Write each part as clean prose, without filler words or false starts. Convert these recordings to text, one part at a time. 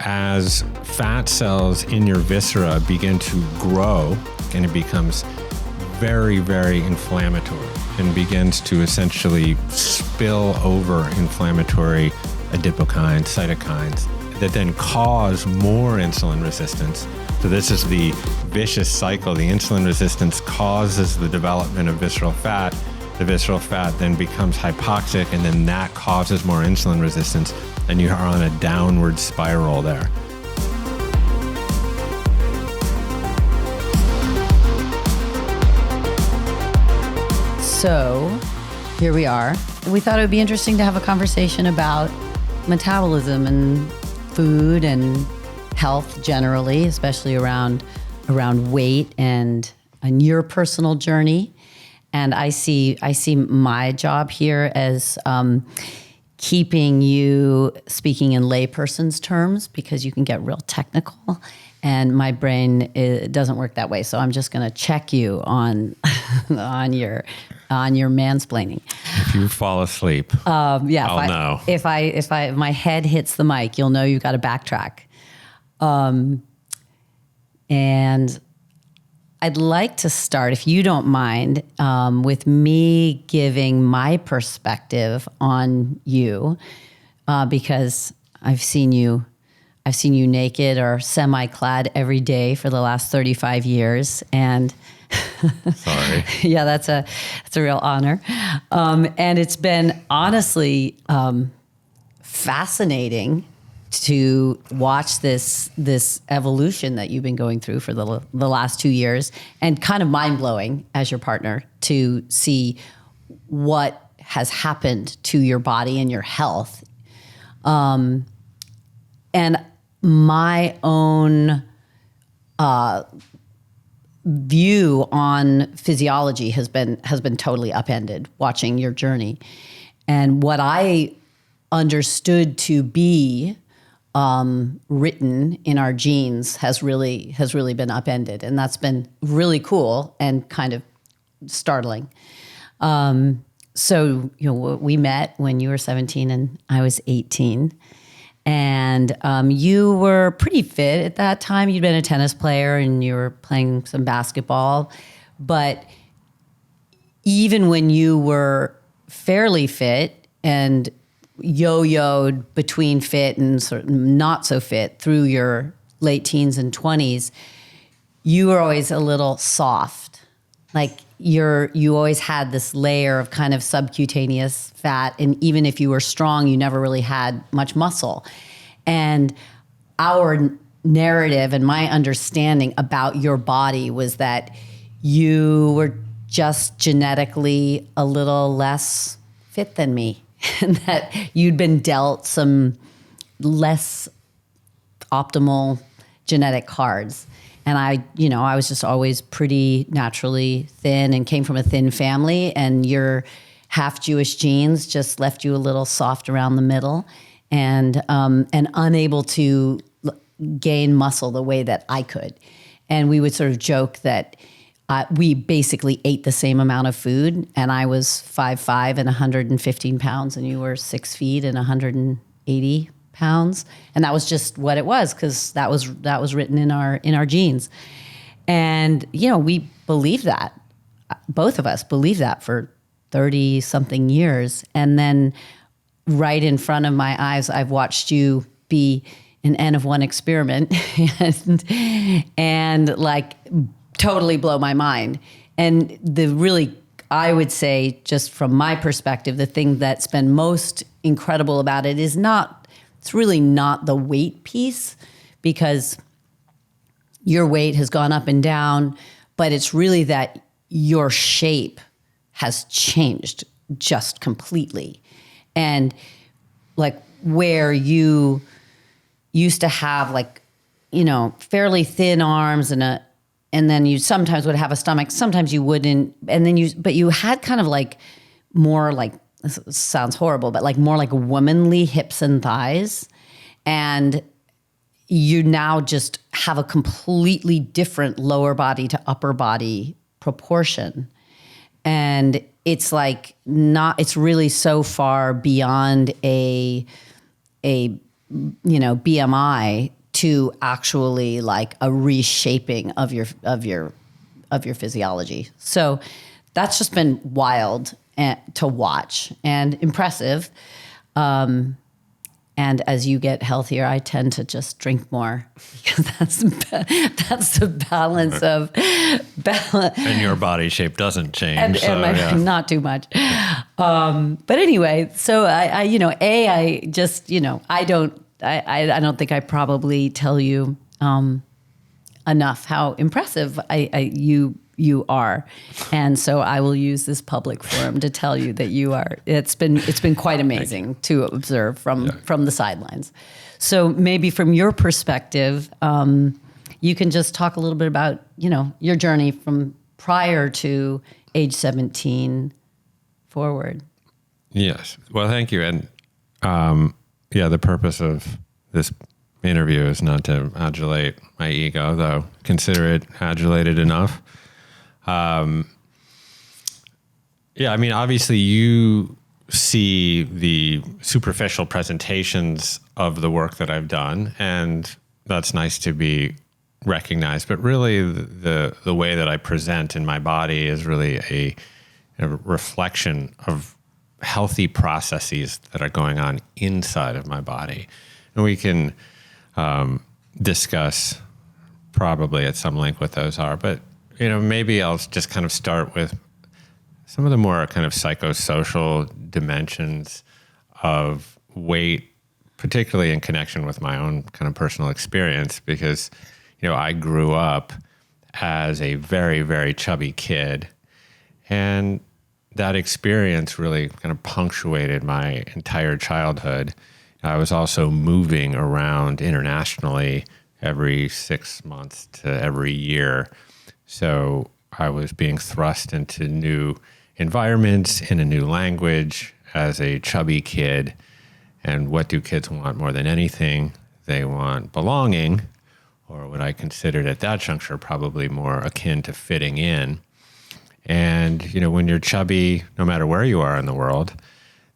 as fat cells in your viscera begin to grow, and it becomes very, very inflammatory and begins to essentially spill over inflammatory adipokines, cytokines, that then cause more insulin resistance. So this is the vicious cycle. The insulin resistance causes the development of visceral fat. The visceral fat then becomes hypoxic, and then that causes more insulin resistance, and you are on a downward spiral there. So here we are. We thought it would be interesting to have a conversation about metabolism and food and health generally, especially around weight and your personal journey. And I see my job here as keeping you speaking in layperson's terms, because you can get real technical, and my brain doesn't work that way. So I'm just going to check you on your mansplaining. If you fall asleep, I'll know. If my head hits the mic, you'll know you got to backtrack. And I'd like to start, if you don't mind, with me giving my perspective on you, because I've seen you naked or semi-clad every day for the last 35 years, and sorry. Yeah, that's a real honor, and it's been honestly fascinating to watch this evolution that you've been going through for the last 2 years, and kind of mind-blowing as your partner to see what has happened to your body and your health. And my own view on physiology has been totally upended watching your journey. And what I understood to be written in our genes has really been upended, and that's been really cool and kind of startling. So we met when you were 17 and I was 18, and you were pretty fit at that time. You'd been a tennis player and you were playing some basketball, but even when you were fairly fit and yo-yoed between fit and sort of not so fit through your late teens and 20s, you were always a little soft. Like you always had this layer of kind of subcutaneous fat, and even if you were strong, you never really had much muscle. And our narrative and my understanding about your body was that you were just genetically a little less fit than me. And that you'd been dealt some less optimal genetic cards. And I was just always pretty naturally thin and came from a thin family, and your half Jewish genes just left you a little soft around the middle and unable to gain muscle the way that I could. And we would sort of joke that we basically ate the same amount of food, and I was 5'5" and 115 pounds, and you were 6 feet and 180 pounds, and that was just what it was, because that was written in our genes. And we believed that, both of us believed that for 30 something years, and then right in front of my eyes, I've watched you be an N of 1 experiment, and like totally blow my mind. And I would say, just from my perspective, the thing that's been most incredible about it it's really not the weight piece, because your weight has gone up and down, but it's really that your shape has changed just completely. And like where you used to have fairly thin arms and then you sometimes would have a stomach, sometimes you wouldn't. And then but you had kind of like more like, this sounds horrible, but like more like womanly hips and thighs. And you now just have a completely different lower body to upper body proportion. And it's like it's really so far beyond a BMI to actually like a reshaping of your physiology. So that's just been wild to watch and impressive. And as you get healthier, I tend to just drink more because that's the balance of balance. And your body shape doesn't change. Not too much. But anyway, so I don't think I probably tell you enough how impressive you are. And so I will use this public forum to tell you that you are. It's been quite amazing to observe from the sidelines. So maybe from your perspective, you can just talk a little bit about, your journey from prior to age 17 forward. Yes. Well, thank you. And the purpose of this interview is not to adulate my ego, though consider it adulated enough. Obviously you see the superficial presentations of the work that I've done, and that's nice to be recognized. But really the way that I present in my body is really a reflection of healthy processes that are going on inside of my body. And we can discuss probably at some length what those are, but maybe I'll just kind of start with some of the more kind of psychosocial dimensions of weight, particularly in connection with my own kind of personal experience, because, I grew up as a very, very chubby kid, and that experience really kind of punctuated my entire childhood. I was also moving around internationally every 6 months to every year. So I was being thrust into new environments in a new language as a chubby kid. And what do kids want more than anything? They want belonging, or what I considered at that juncture probably more akin to fitting in. And, when you're chubby, no matter where you are in the world,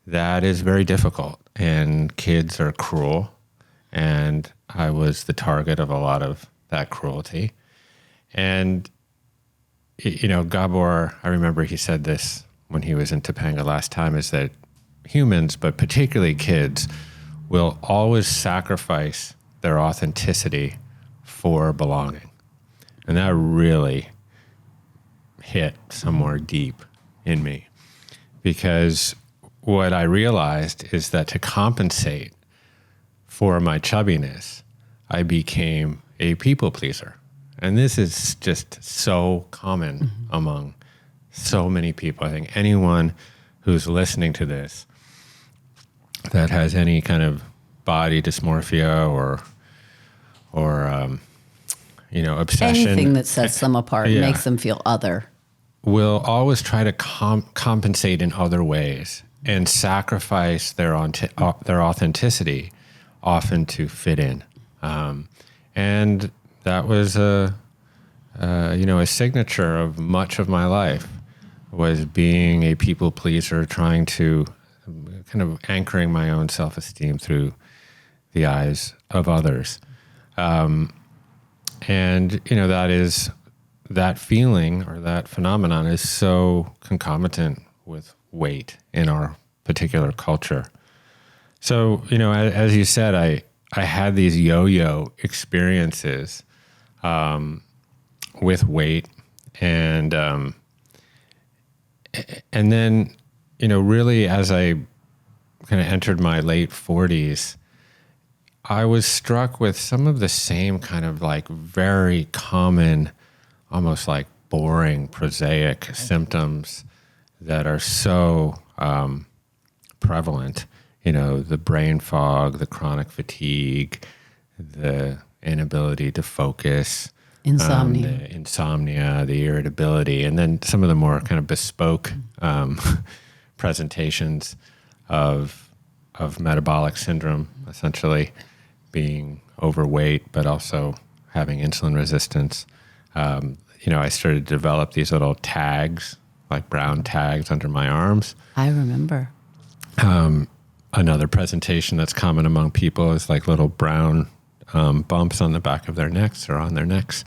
that is very difficult. And kids are cruel. And I was the target of a lot of that cruelty. And Gabor, I remember he said this when he was in Topanga last time, is that humans, but particularly kids, will always sacrifice their authenticity for belonging. And that really hit somewhere deep in me, because what I realized is that to compensate for my chubbiness, I became a people pleaser. And this is just so common among so many people. I think anyone who's listening to this that has any kind of body dysmorphia or obsession. Anything that sets them apart, makes them feel other. Will always try to compensate in other ways and sacrifice their authenticity, often to fit in. And that was a signature of much of my life, was being a people pleaser, trying to kind of anchoring my own self-esteem through the eyes of others. That feeling or that phenomenon is so concomitant with weight in our particular culture. So, as you said, I had these yo-yo experiences with weight, and then, really as I kind of entered my late 40s, I was struck with some of the same kind of like very common, almost like boring, prosaic symptoms that are so prevalent. The brain fog, the chronic fatigue, the inability to focus, insomnia, the irritability, and then some of the more kind of bespoke presentations of metabolic syndrome, essentially being overweight, but also having insulin resistance. I started to develop these little tags, like brown tags under my arms. I remember. Another presentation that's common among people is like little brown bumps on the back of their necks or on their necks.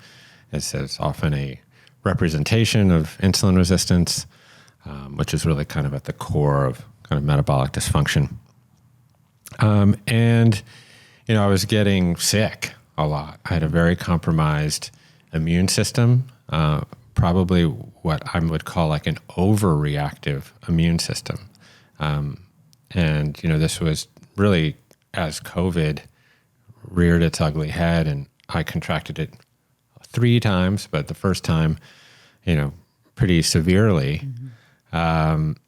It's often a representation of insulin resistance, which is really kind of at the core of kind of metabolic dysfunction. And, I was getting sick a lot. I had a very compromised immune system, probably what I would call like an overreactive immune system. And, this was really as COVID reared its ugly head, and I contracted it 3 times, but the first time, pretty severely. And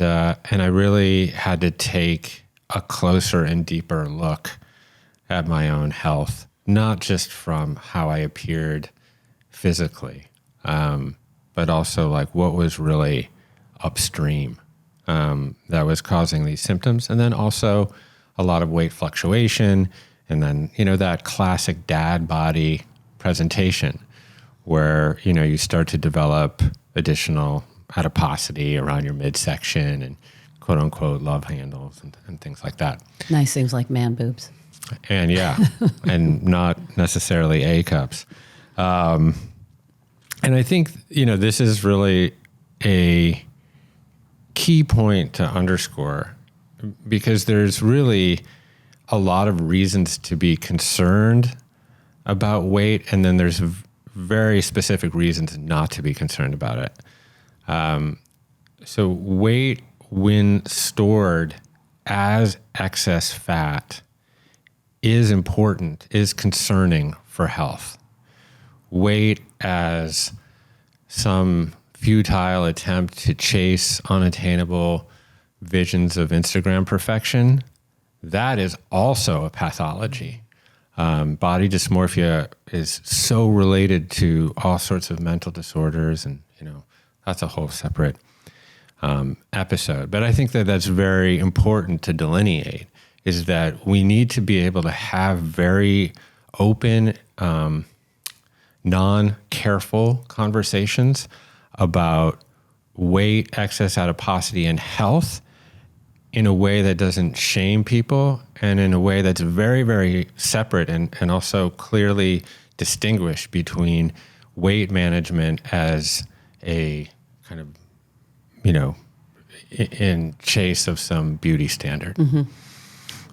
I really had to take a closer and deeper look at my own health, not just from how I appeared physically, but also like what was really upstream that was causing these symptoms. And then also a lot of weight fluctuation. And then, that classic dad body presentation where, you start to develop additional adiposity around your midsection and quote unquote love handles and things like that. Nice things like man boobs. And and not necessarily A cups. And I think, this is really a key point to underscore, because there's really a lot of reasons to be concerned about weight, and then there's very specific reasons not to be concerned about it. So weight, when stored as excess fat, is important, is concerning for health. Weight as some futile attempt to chase unattainable visions of Instagram perfection, that is also a pathology. Body dysmorphia is so related to all sorts of mental disorders, and that's a whole separate episode. But I think that that's very important to delineate, is that we need to be able to have very open, non-careful conversations about weight, excess adiposity, and health in a way that doesn't shame people, and in a way that's very, very separate and also clearly distinguished between weight management as a kind of, in chase of some beauty standard. Mm-hmm.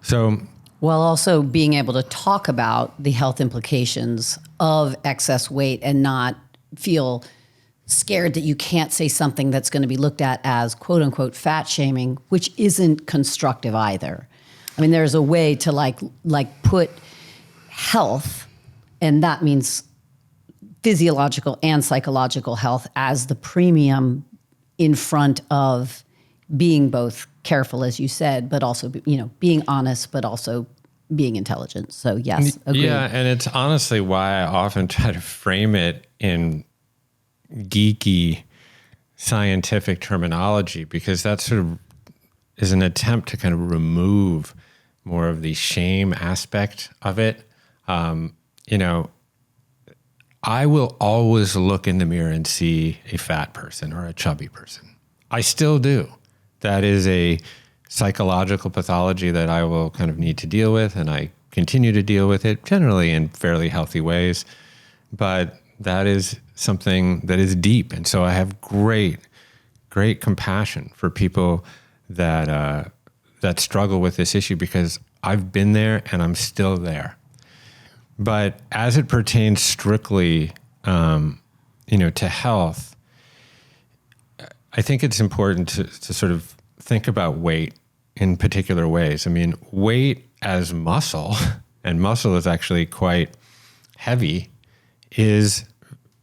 So, while also being able to talk about the health implications of excess weight and not feel scared that you can't say something that's going to be looked at as quote unquote fat shaming, which isn't constructive either. I mean, there's a way to like put health, and that means physiological and psychological health, as the premium in front of being both careful, as you said, but also, being honest, but also being intelligent. So yes, agreed. Yeah, and it's honestly why I often try to frame it in geeky scientific terminology, because that sort of is an attempt to kind of remove more of the shame aspect of it. I will always look in the mirror and see a fat person or a chubby person. I still do. That is a psychological pathology that I will kind of need to deal with, and I continue to deal with it generally in fairly healthy ways. But that is something that is deep. And so I have great compassion for people that struggle with this issue, because I've been there and I'm still there. But as it pertains strictly, to health, I think it's important to sort of think about weight in particular ways. I mean, weight as muscle, and muscle is actually quite heavy, is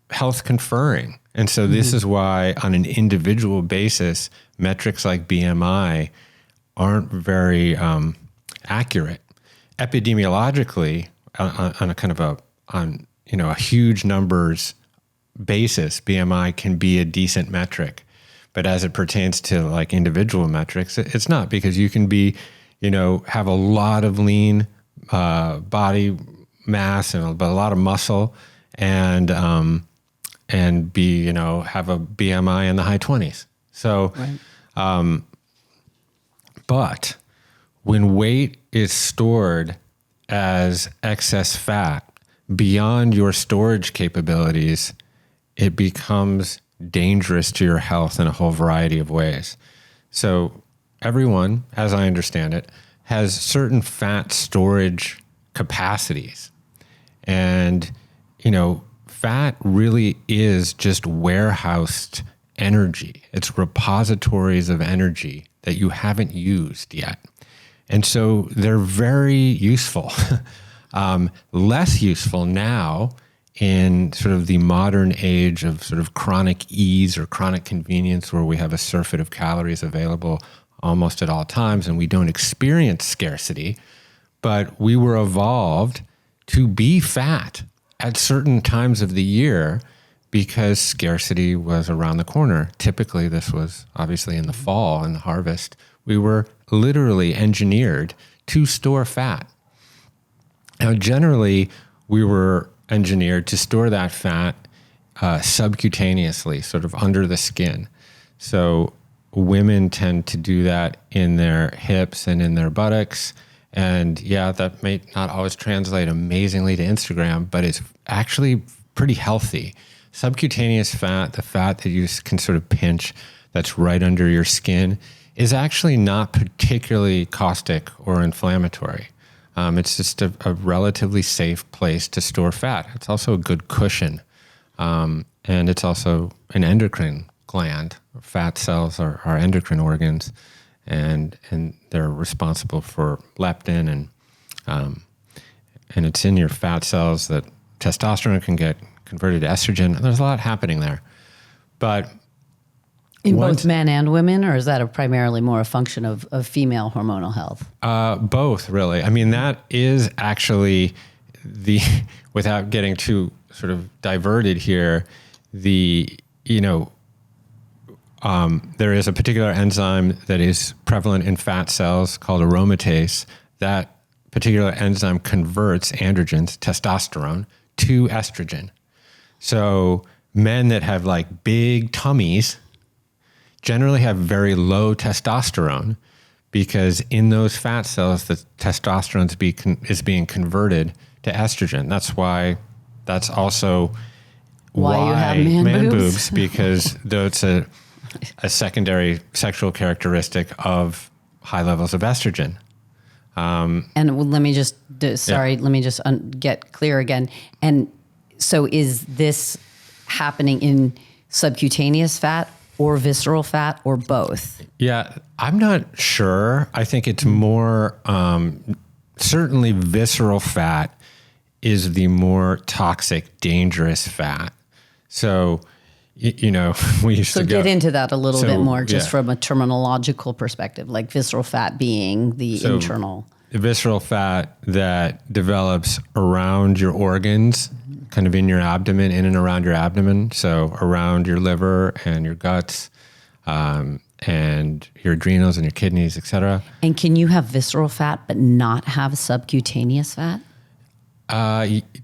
health conferring. And so this is why on an individual basis, metrics like BMI aren't very accurate. Epidemiologically, on a kind of a huge numbers basis, BMI can be a decent metric. But as it pertains to like individual metrics, it's not, because you can be, have a lot of lean body mass but a lot of muscle, and be, have a BMI in the high 20s. So, right. But when weight is stored as excess fat beyond your storage capabilities, it becomes dangerous to your health in a whole variety of ways. So everyone, as I understand it, has certain fat storage capacities. And, fat really is just warehoused energy. It's repositories of energy that you haven't used yet. And so they're very useful. Less useful now in sort of the modern age of sort of chronic ease or chronic convenience, where we have a surfeit of calories available almost at all times and we don't experience scarcity. But we were evolved to be fat at certain times of the year because scarcity was around the corner. Typically, this was obviously in the fall and the harvest. We were literally engineered to store fat. Now, generally, we were engineered to store that fat subcutaneously, sort of under the skin. So women tend to do that in their hips and in their buttocks. And yeah, that may not always translate amazingly to Instagram, but it's actually pretty healthy. Subcutaneous fat, the fat that you can sort of pinch that's right under your skin, is actually not particularly caustic or inflammatory. It's just a relatively safe place to store fat. It's also a good cushion. And it's also an endocrine gland. Fat cells are endocrine organs, and they're responsible for leptin, and it's in your fat cells that testosterone can get converted to estrogen. There's a lot happening there. But in both men and women, or is that primarily more a function of female hormonal health? Both, really. I mean, that is actually without getting too sort of diverted here, there is a particular enzyme that is prevalent in fat cells called aromatase. That particular enzyme converts androgens, testosterone, to estrogen. So men that have like big tummies generally have very low testosterone because in those fat cells, the testosterone is being converted to estrogen. That's also why you have man boobs, because it's a secondary sexual characteristic of high levels of estrogen. And let me just, let me just get clear again. And so is this happening in subcutaneous fat or visceral fat or both? Yeah, I'm not sure. I think it's more, certainly visceral fat is the more toxic, dangerous fat. So, we used to go. So get into that a little bit more, just from a terminological perspective, like visceral fat being the internal. Visceral fat that develops around your organs, kind of in your abdomen, in and around your abdomen. So around your liver and your guts, and your adrenals and your kidneys, et cetera. And can you have visceral fat but not have subcutaneous fat?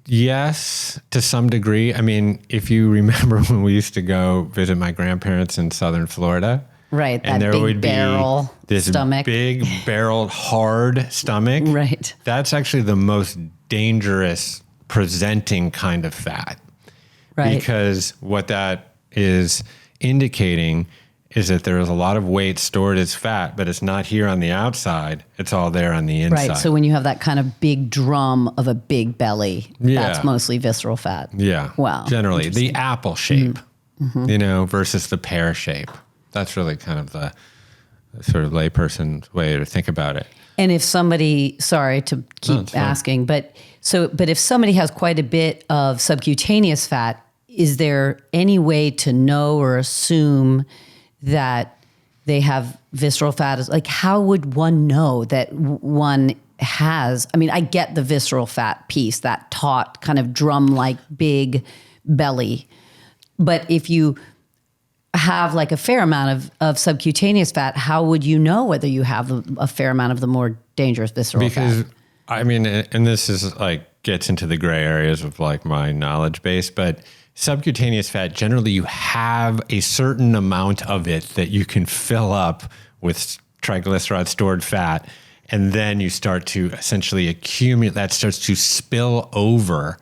Yes, to some degree. I mean, if you remember when we used to go visit my grandparents in southern Florida. Right, and that there big would barrel be this stomach. big barreled hard stomach. Right. That's actually the most dangerous presenting kind of fat. Right. Because what that is indicating is that there is a lot of weight stored as fat, but it's not here on the outside. It's all there on the inside. Right. So when you have that kind of big drum of a big belly, that's mostly visceral fat. Yeah. Wow. Generally, the apple shape, versus the pear shape. That's really kind of the sort of layperson's way to think about it. And if somebody, sorry to keep asking, but if somebody has quite a bit of subcutaneous fat, is there any way to know or assume that they have visceral fat? Like, how would one know that one has? I mean, I get the visceral fat piece, that taut kind of drum-like big belly, but if you have like a fair amount of subcutaneous fat, how would you know whether you have a fair amount of the more dangerous visceral fat? Because, I mean, and this is like gets into the gray areas of like my knowledge base, but subcutaneous fat, generally you have a certain amount of it that you can fill up with triglyceride, stored fat, and then you start to essentially accumulate, that starts to spill over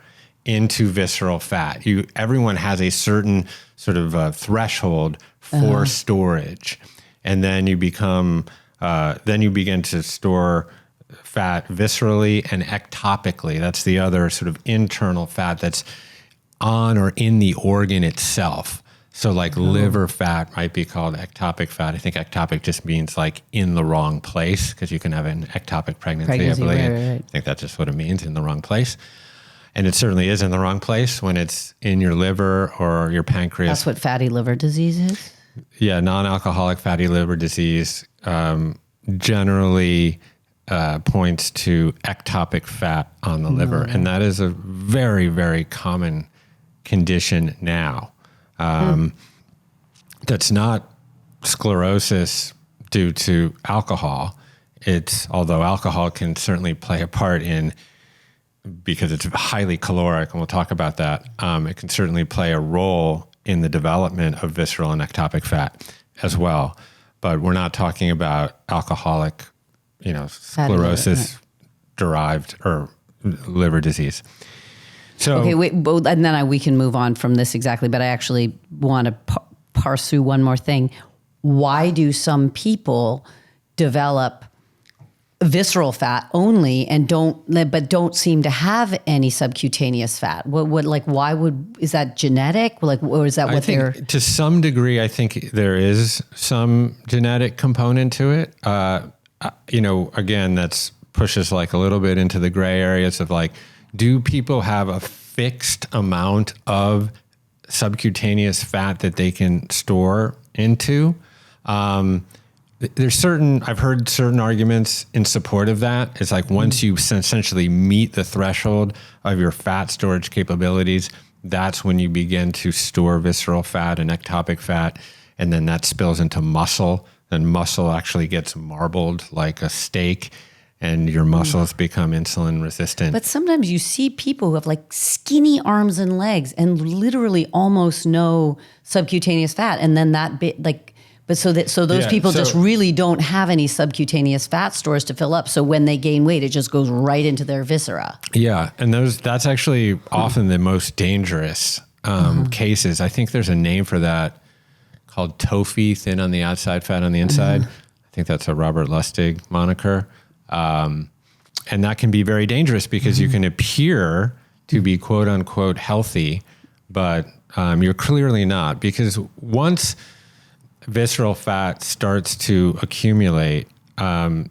into visceral fat. Everyone has a certain sort of threshold for storage. And then you begin to store fat viscerally and ectopically. That's the other sort of internal fat that's on or in the organ itself. So like liver fat might be called ectopic fat. I think ectopic just means like in the wrong place, because you can have an ectopic pregnancy, I believe. Right. I think that's just what it means, in the wrong place. And it certainly is in the wrong place when it's in your liver or your pancreas. That's what fatty liver disease is? Yeah, non-alcoholic fatty liver disease generally points to ectopic fat on the liver. And that is a very, very common condition now. That's not sclerosis due to alcohol. Although alcohol can certainly play a part in, because it's highly caloric, and we'll talk about that, it can certainly play a role in the development of visceral and ectopic fat as well. But we're not talking about alcoholic, sclerosis derived or liver disease. So, okay, wait, and then we can move on from this exactly, but I actually want to parse through one more thing. Why do some people develop visceral fat only and don't seem to have any subcutaneous fat? Is that genetic? Or is that what they're... To some degree, I think there is some genetic component to it. Again, that's pushes like a little bit into the gray areas of like, do people have a fixed amount of subcutaneous fat that they can store into? I've heard certain arguments in support of that. It's like once you essentially meet the threshold of your fat storage capabilities, that's when you begin to store visceral fat and ectopic fat, and then that spills into muscle. Then muscle actually gets marbled like a steak, and your muscles become insulin resistant. But sometimes you see people who have like skinny arms and legs and literally almost no subcutaneous fat. And then that bit so those people just really don't have any subcutaneous fat stores to fill up. So when they gain weight, it just goes right into their viscera. Yeah. And that's actually often the most dangerous cases. I think there's a name for that called TOFI, thin on the outside, fat on the inside. I think that's a Robert Lustig moniker. And that can be very dangerous because you can appear to be quote unquote healthy, but you're clearly not, because once visceral fat starts to accumulate, and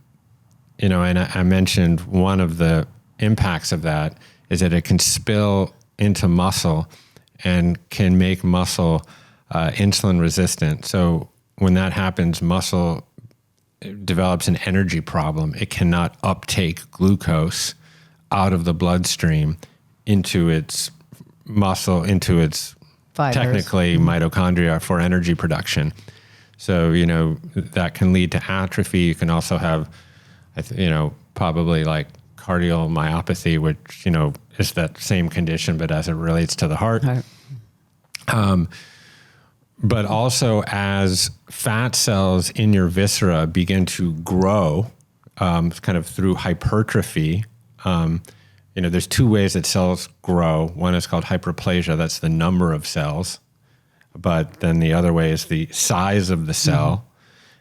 I mentioned one of the impacts of that is that it can spill into muscle and can make muscle insulin resistant. So when that happens, muscle develops an energy problem. It cannot uptake glucose out of the bloodstream into its muscle, into its fibers, technically mitochondria, for energy production. So, that can lead to atrophy. You can also have, probably like cardiomyopathy, which, is that same condition, but as it relates to the heart. But also as fat cells in your viscera begin to grow, kind of through hypertrophy, there's two ways that cells grow. One is called hyperplasia. That's the number of cells. But then the other way is the size of the cell.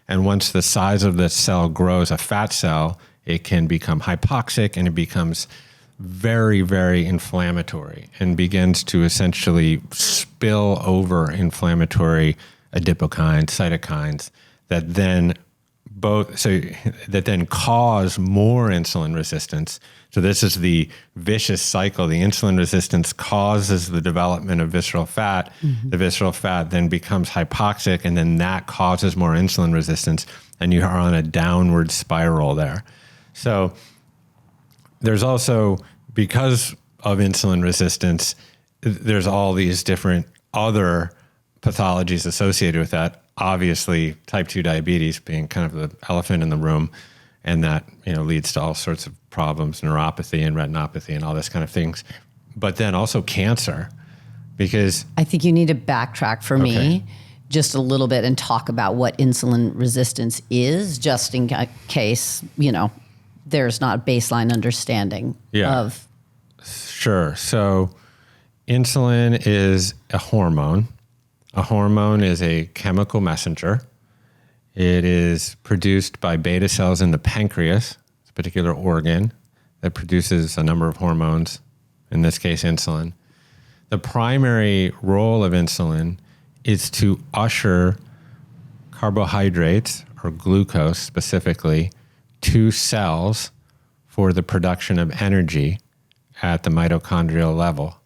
And once the size of the cell grows, a fat cell, it can become hypoxic and it becomes very, very inflammatory and begins to essentially spill over inflammatory adipokines, cytokines that then cause more insulin resistance. So this is the vicious cycle. The insulin resistance causes the development of visceral fat. The visceral fat then becomes hypoxic, and then that causes more insulin resistance, and you are on a downward spiral there. So there's also, because of insulin resistance, there's all these different other pathologies associated with that. Obviously, type 2 diabetes being kind of the elephant in the room, and that leads to all sorts of problems, neuropathy and retinopathy and all this kind of things. But then also cancer, because... I think you need to backtrack for me. just a little bit and talk about what insulin resistance is, just in case, there's not baseline understanding of. Sure. So insulin is a hormone. A hormone is a chemical messenger. It is produced by beta cells in the pancreas, a particular organ that produces a number of hormones, in this case, insulin. The primary role of insulin is to usher carbohydrates, or glucose specifically, to cells for the production of energy at the mitochondrial level.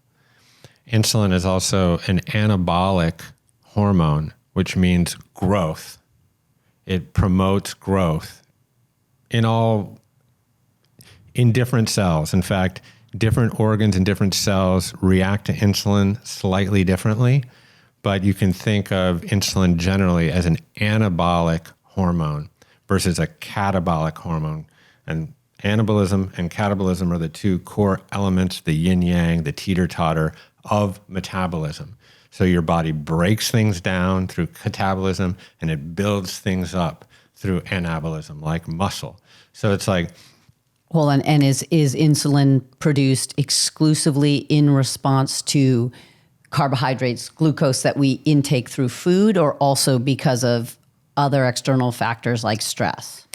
Insulin is also an anabolic hormone, which means growth. It promotes growth in different cells. In fact, different organs and different cells react to insulin slightly differently, but you can think of insulin generally as an anabolic hormone versus a catabolic hormone. And anabolism and catabolism are the two core elements, the yin-yang, the teeter-totter of metabolism. So your body breaks things down through catabolism and it builds things up through anabolism, like muscle. So it's like... Well, and is insulin produced exclusively in response to carbohydrates, glucose that we intake through food, or also because of other external factors like stress?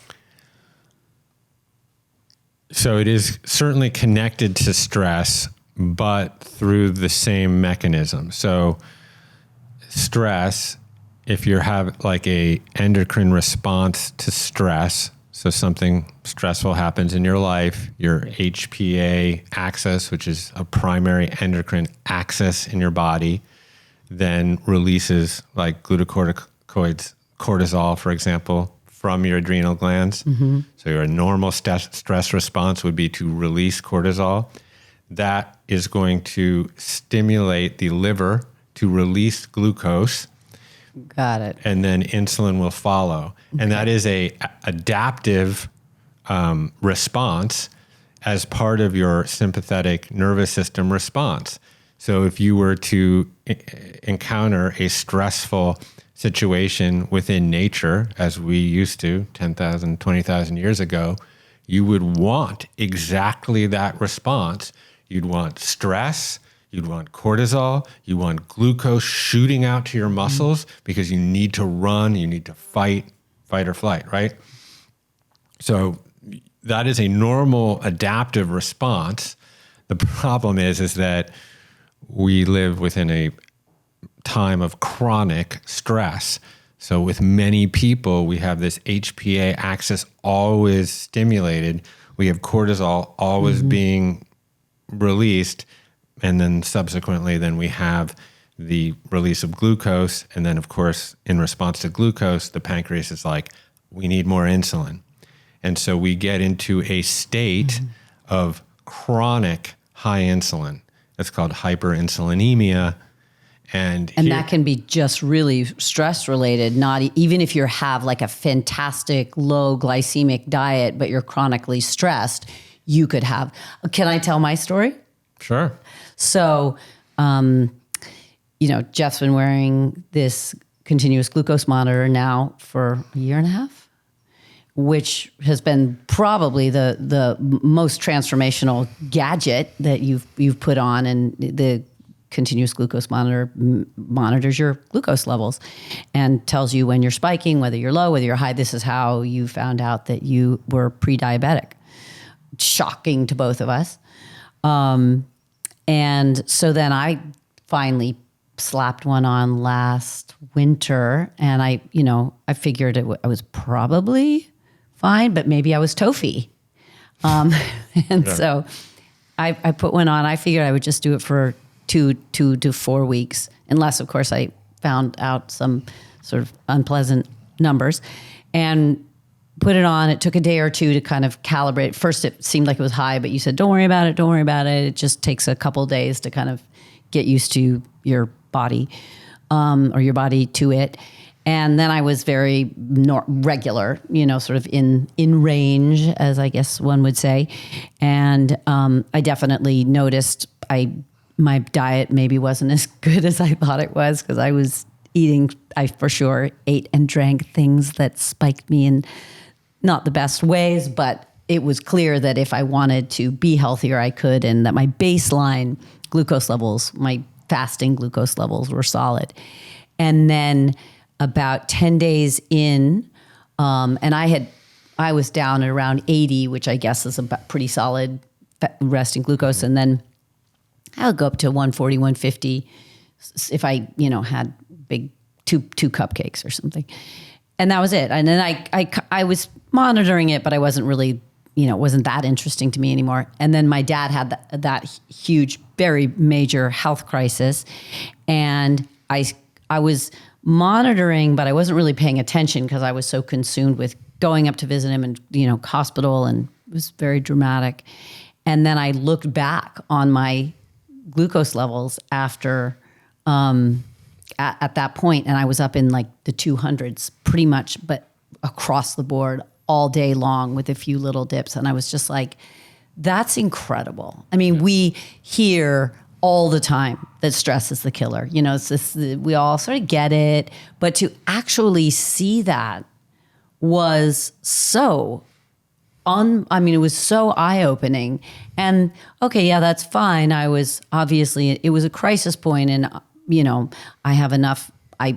So it is certainly connected to stress, but through the same mechanism. So stress, if you have like a endocrine response to stress, so something stressful happens in your life, your HPA axis, which is a primary endocrine axis in your body, then releases like glucocorticoids, cortisol, for example, from your adrenal glands. Mm-hmm. So your normal stress response would be to release cortisol. That is going to stimulate the liver to release glucose. Got it. And then insulin will follow. Okay. And that is a adaptive response as part of your sympathetic nervous system response. So if you were to encounter a stressful situation within nature, as we used to 10,000, 20,000 years ago, you would want exactly that response. You'd want stress, you'd want cortisol, you want glucose shooting out to your muscles because you need to run, you need to fight or flight, right? So that is a normal adaptive response. The problem is that we live within a time of chronic stress. So with many people, we have this HPA axis always stimulated. We have cortisol always being released. And then subsequently, then we have the release of glucose. And then, of course, in response to glucose, the pancreas is like, we need more insulin. And so we get into a state of chronic high insulin. That's called hyperinsulinemia. And that can be just really stress related, not even if you have like a fantastic low glycemic diet, but you're chronically stressed, you could have. Can I tell my story? Sure. So, Jeff's been wearing this continuous glucose monitor now for a year and a half, which has been probably the most transformational gadget that you've put on, and the continuous glucose monitor monitors your glucose levels and tells you when you're spiking, whether you're low, whether you're high. This is how you found out that you were pre-diabetic. Shocking to both of us. And so then I finally slapped one on last winter, and I figured I was probably fine, but maybe I was tofu. So I put one on. I figured I would just do it for 2 to 4 weeks, unless, of course, I found out some sort of unpleasant numbers, and put it on. It took a day or two to kind of calibrate. First, it seemed like it was high, but you said, don't worry about it. It just takes a couple days to kind of get used to your body, or your body to it. And then I was very regular, sort of in range, as I guess one would say. And I definitely noticed my diet maybe wasn't as good as I thought it was, because I was eating. I for sure ate and drank things that spiked me in not the best ways, but it was clear that if I wanted to be healthier, I could, and that my baseline glucose levels, my fasting glucose levels were solid. And then about 10 days in, and I was down at around 80, which I guess is a pretty solid resting glucose. And then I'll go up to 140, 150 if I, had big two cupcakes or something. And that was it. And then I was monitoring it, but I wasn't really, it wasn't that interesting to me anymore. And then my dad had that huge, very major health crisis. And I was monitoring, but I wasn't really paying attention because I was so consumed with going up to visit him and, hospital, and it was very dramatic. And then I looked back on my glucose levels after, at that point, and I was up in like the 200s pretty much, but across the board all day long with a few little dips. And I was just like, that's incredible. I mean, we hear all the time that stress is the killer. It's this, we all sort of get it, but to actually see that was so it was so eye-opening. And okay, yeah, that's fine. I was obviously, it was a crisis point, and I have enough, I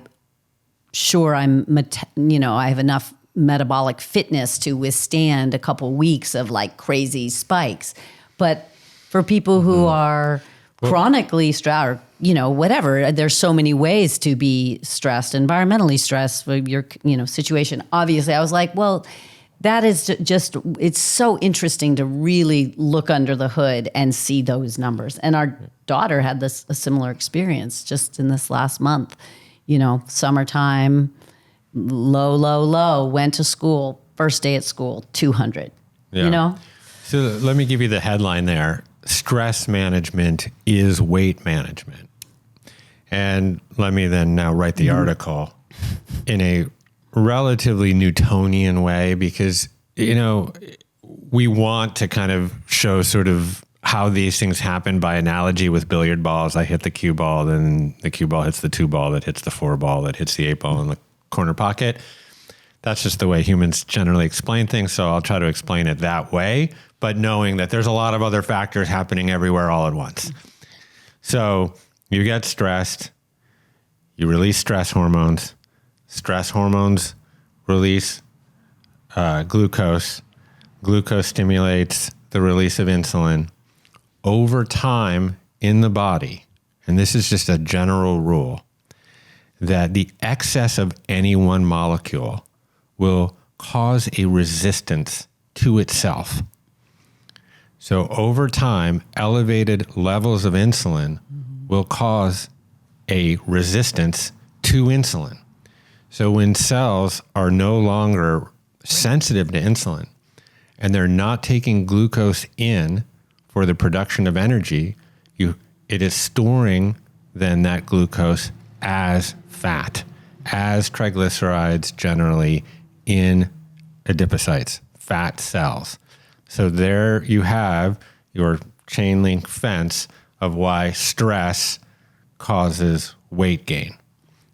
have enough metabolic fitness to withstand a couple weeks of like crazy spikes. But for people who are chronically stressed, or, whatever, there's so many ways to be stressed, environmentally stressed for your, situation. Obviously, I was like, well, that is just, it's so interesting to really look under the hood and see those numbers. And our daughter had a similar experience just in this last month, summertime, low, went to school, first day at school, 200, So let me give you the headline there. Stress management is weight management. And let me then now write the article in a relatively Newtonian way, because, we want to kind of show sort of how these things happen by analogy with billiard balls. I hit the cue ball, then the cue ball hits the 2 ball, that hits the 4 ball, that hits the 8 ball in the corner pocket. That's just the way humans generally explain things. So I'll try to explain it that way, but knowing that there's a lot of other factors happening everywhere all at once. So you get stressed, you release stress hormones. Stress hormones release glucose. Glucose stimulates the release of insulin. Over time in the body, and this is just a general rule, that the excess of any one molecule will cause a resistance to itself. So over time, elevated levels of insulin will cause a resistance to insulin. So when cells are no longer sensitive to insulin and they're not taking glucose in for the production of energy, it is storing then that glucose as fat, as triglycerides generally in adipocytes, fat cells. So there you have your chain link fence of why stress causes weight gain.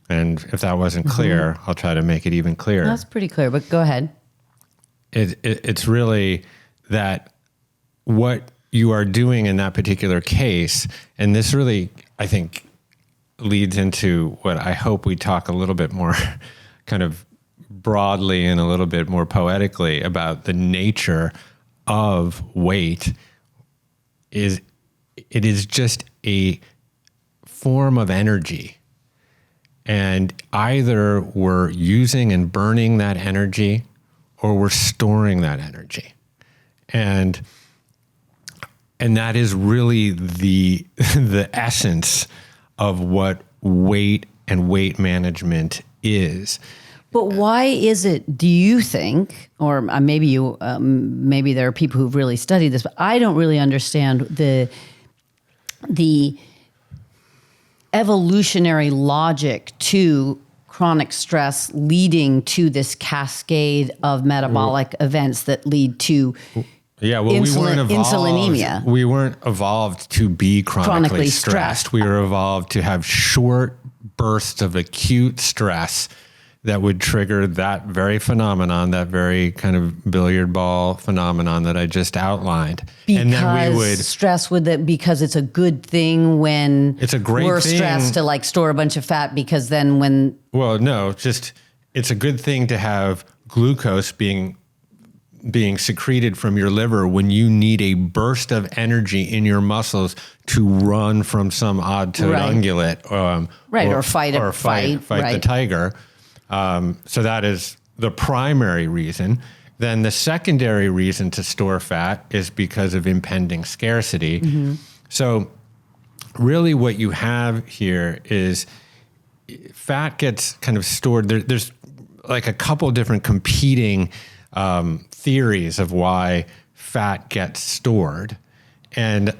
And if that wasn't clear, I'll try to make it even clearer. That's pretty clear, but go ahead. It's really that what you are doing in that particular case, and this really, I think, leads into what I hope we talk a little bit more kind of broadly and a little bit more poetically about the nature of weight. It is just a form of energy. And either we're using and burning that energy or we're storing that energy. And that is really the essence of what weight and weight management is. But why is it, do you think, or maybe there are people who've really studied this, but I don't really understand the evolutionary logic to chronic stress leading to this cascade of metabolic events that lead to we weren't evolved. Insulinemia. We weren't evolved to be chronically stressed. We were evolved to have short bursts of acute stress that would trigger that very phenomenon, that very kind of billiard ball phenomenon that I just outlined. Because and then we would stress because it's a good thing when it's a great we're thing. stressed to like store a bunch of fat, because then when it's a good thing to have glucose being secreted from your liver when you need a burst of energy in your muscles to run from some odd-toed ungulate, or fight the tiger. So that is the primary reason. Then the secondary reason to store fat is because of impending scarcity. Mm-hmm. So really what you have here is fat gets kind of stored. There's like a couple different competing theories of why fat gets stored. And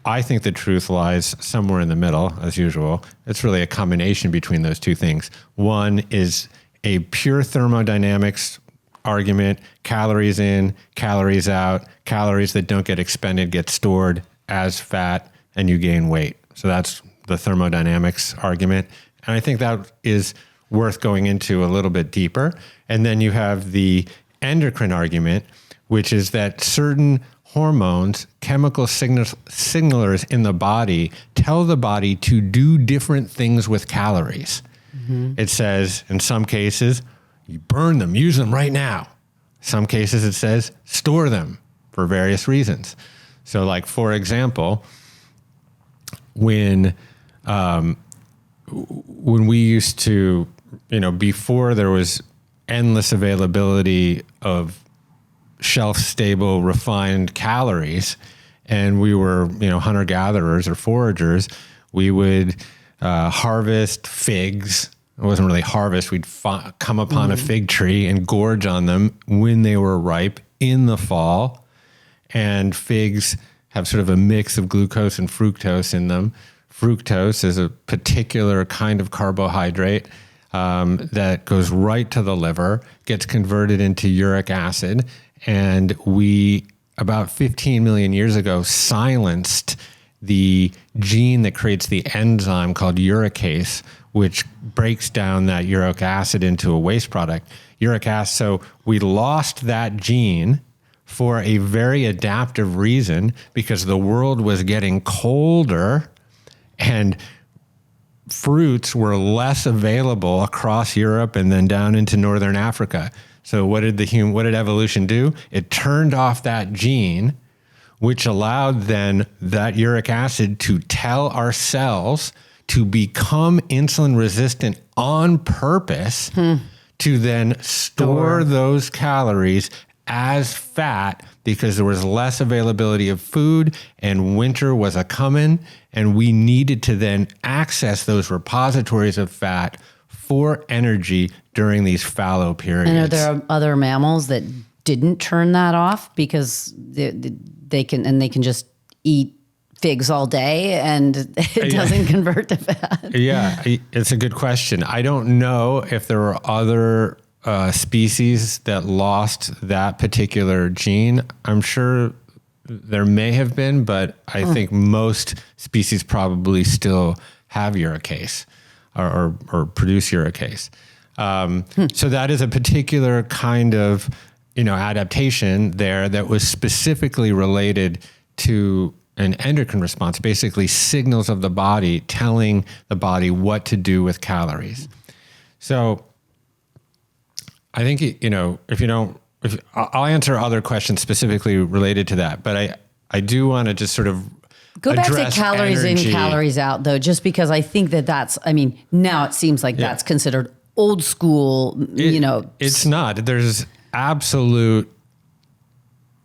I think the truth lies somewhere in the middle, as usual. It's really a combination between those two things. One is a pure thermodynamics argument, calories in, calories out, calories that don't get expended get stored as fat, and you gain weight. So that's the thermodynamics argument. And I think that is worth going into a little bit deeper. And then you have the endocrine argument, which is that certain hormones, chemical signalers in the body, tell the body to do different things with calories. Mm-hmm. It says, in some cases, you burn them, use them right now. Some cases it says, store them for various reasons. So like, for example, when we used to, before there was endless availability of shelf-stable, refined calories, and we were, hunter-gatherers or foragers, we would harvest figs. It wasn't really harvest. We'd come upon a fig tree and gorge on them when they were ripe in the fall. And figs have sort of a mix of glucose and fructose in them. Fructose is a particular kind of carbohydrate that goes right to the liver, gets converted into uric acid. And we, about 15 million years ago, silenced the gene that creates the enzyme called uricase, which breaks down that uric acid into a waste product. Uric acid. So we lost that gene for a very adaptive reason, because the world was getting colder and fruits were less available across Europe and then down into northern Africa. So what did evolution do? It turned off that gene, which allowed then that uric acid to tell our cells to become insulin resistant on purpose to then store those calories as fat, because there was less availability of food and winter was a coming, and we needed to then access those repositories of fat for energy during these fallow periods. And are there other mammals that didn't turn that off because they can just eat figs all day and it doesn't convert to fat? Yeah, it's a good question. I don't know if there were other species that lost that particular gene. I'm sure there may have been, but I think most species probably still have uricase or produce uricase. So that is a particular kind of, adaptation there that was specifically related to an endocrine response, basically signals of the body telling the body what to do with calories. So I think, I'll answer other questions specifically related to that, but I do want to just sort of go back to calories energy. in, calories out, though, just because I think now it seems like that's considered old school, It's not. There's absolute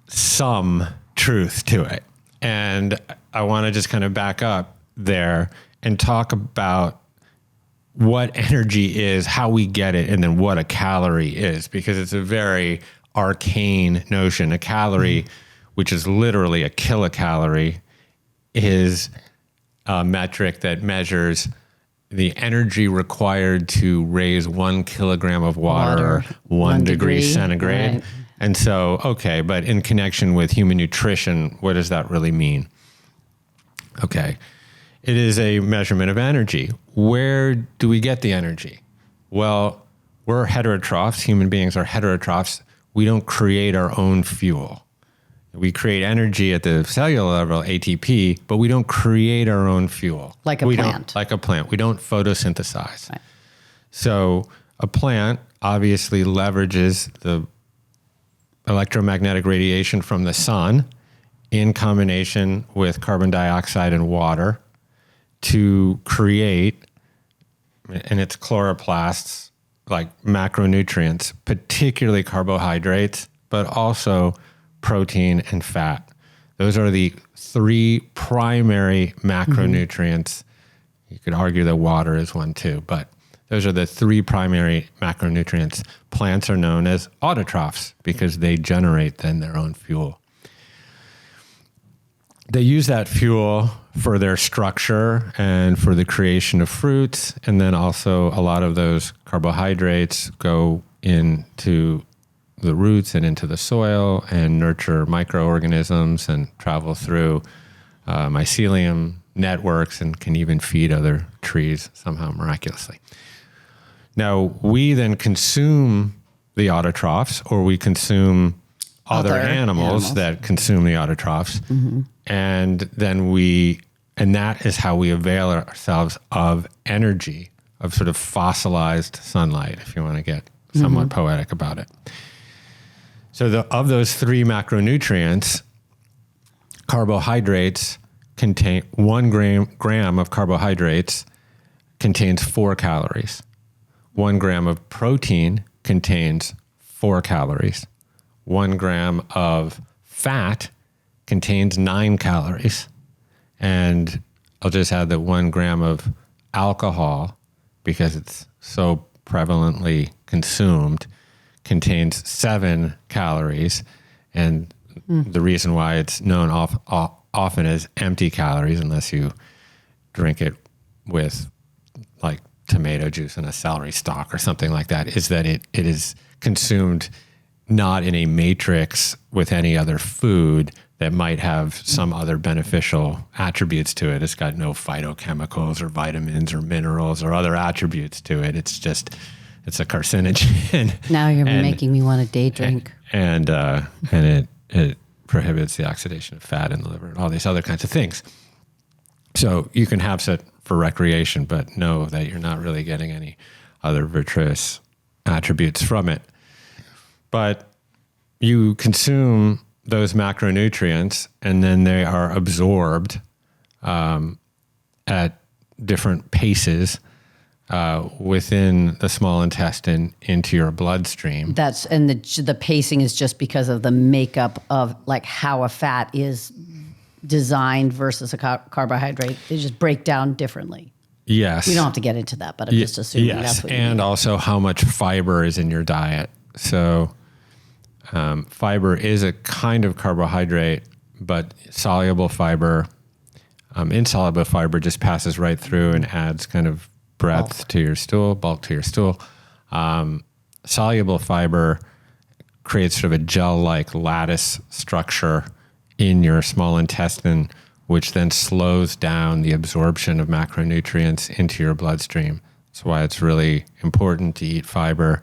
some truth to it. And I want to just kind of back up there and talk about what energy is, how we get it, and then what a calorie is, because it's a very arcane notion. A calorie, which is literally a kilocalorie, is a metric that measures the energy required to raise 1 kilogram of water 1 degree centigrade. Right. And so, but in connection with human nutrition, what does that really mean? Okay. it is a measurement of energy. Where do we get the energy? Well, we're heterotrophs. Human beings are heterotrophs. We don't create our own fuel. We create energy at the cellular level, ATP, but we don't create our own fuel. Like a plant. Like a plant. We don't photosynthesize. Right. So a plant obviously leverages the electromagnetic radiation from the sun in combination with carbon dioxide and water to create, in its chloroplasts, like macronutrients, particularly carbohydrates, but also protein and fat. Those are the three primary macronutrients. You could argue that water is one too, but those are the three primary macronutrients. Plants are known as autotrophs because they generate then their own fuel. They use that fuel for their structure and for the creation of fruits. And then also a lot of those carbohydrates go into the roots and into the soil and nurture microorganisms and travel through mycelium networks and can even feed other trees somehow miraculously. Now, we then consume the autotrophs, or we consume other animals that consume the autotrophs. Mm-hmm. And then and that is how we avail ourselves of energy, of sort of fossilized sunlight, if you want to get somewhat poetic about it. So of those three macronutrients, carbohydrates contain 1 gram of carbohydrates contains 4 calories. 1 gram of protein contains 4 calories. 1 gram of fat contains 9 calories. And I'll just add that 1 gram of alcohol, because it's so prevalently consumed, contains 7 calories. And the reason why it's known often as empty calories, unless you drink it with like tomato juice and a celery stalk or something like that, is that it is consumed not in a matrix with any other food that might have some other beneficial attributes to it. It's got no phytochemicals or vitamins or minerals or other attributes to it. It's a carcinogen. Now you're making me want to day drink. And it prohibits the oxidation of fat in the liver and all these other kinds of things. So you can have it for recreation, but know that you're not really getting any other virtuous attributes from it. But you consume those macronutrients, and then they are absorbed at different paces within the small intestine into your bloodstream. And the pacing is just because of the makeup of like how a fat is designed versus a carbohydrate. They just break down differently. Yes. We don't have to get into that, but I'm just assuming that's what you mean. Also how much fiber is in your diet. So fiber is a kind of carbohydrate, but soluble fiber, insoluble fiber just passes right through and adds kind of breadth to your stool, bulk to your stool. Soluble fiber creates sort of a gel-like lattice structure in your small intestine, which then slows down the absorption of macronutrients into your bloodstream. That's why it's really important to eat fiber,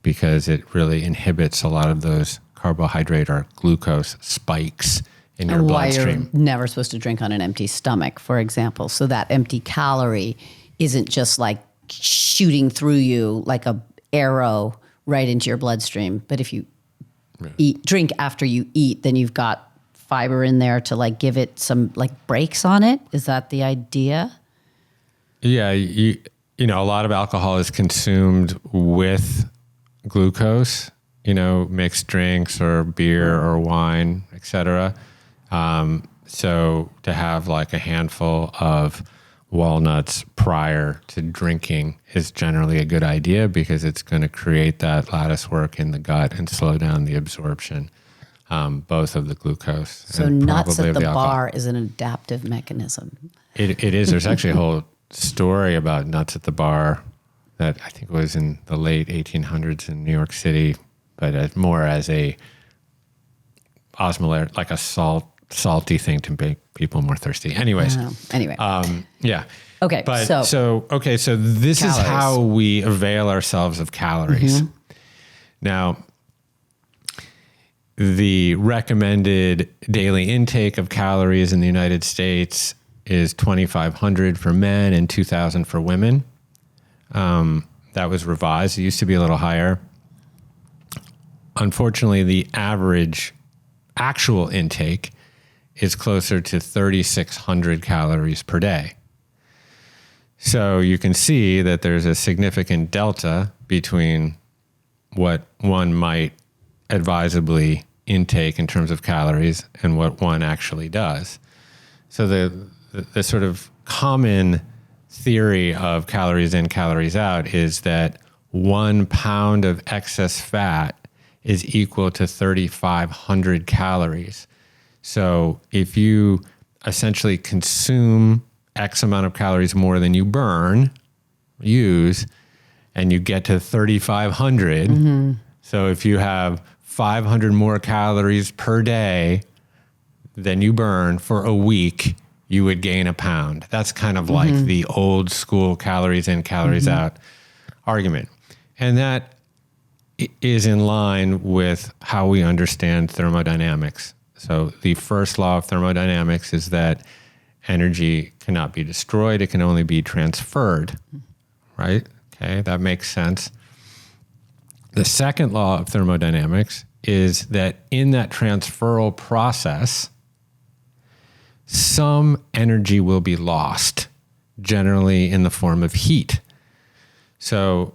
because it really inhibits a lot of those carbohydrate or glucose spikes in your bloodstream. And why you're never supposed to drink on an empty stomach, for example. So that empty calorie isn't just like shooting through you like a arrow right into your bloodstream. But if you drink after you eat, then you've got fiber in there to like give it some like breaks on it. Is that the idea? Yeah, you know, a lot of alcohol is consumed with glucose, mixed drinks or beer or wine, etc. So to have like a handful of walnuts prior to drinking is generally a good idea, because it's going to create that lattice work in the gut and slow down the absorption, both of the glucose. So and nuts at the alcohol. bar is an adaptive mechanism. It is. There's actually a whole story about nuts at the bar that I think was in the late 1800s in New York City, but more as a osmolar, like a salt salty thing to make people more thirsty. Anyways. Anyway. Yeah. Okay. But so this is how we avail ourselves of calories. Now, the recommended daily intake of calories in the United States is 2,500 for men and 2,000 for women. That was revised. It used to be a little higher. Unfortunately, the average actual intake is closer to 3,600 calories per day. So you can see that there's a significant delta between what one might advisably intake in terms of calories and what one actually does. So the sort of common theory of calories in, calories out is that 1 pound of excess fat is equal to 3,500 calories. So if you essentially consume X amount of calories more than you use, and you get to 3,500, so if you have 500 more calories per day than you burn for a week, you would gain a pound. That's kind of like the old school calories in, calories out argument. And that is in line with how we understand thermodynamics. So the first law of thermodynamics is that energy cannot be destroyed. It can only be transferred, right? Okay, that makes sense. The second law of thermodynamics is that in that transferal process, some energy will be lost, generally in the form of heat. So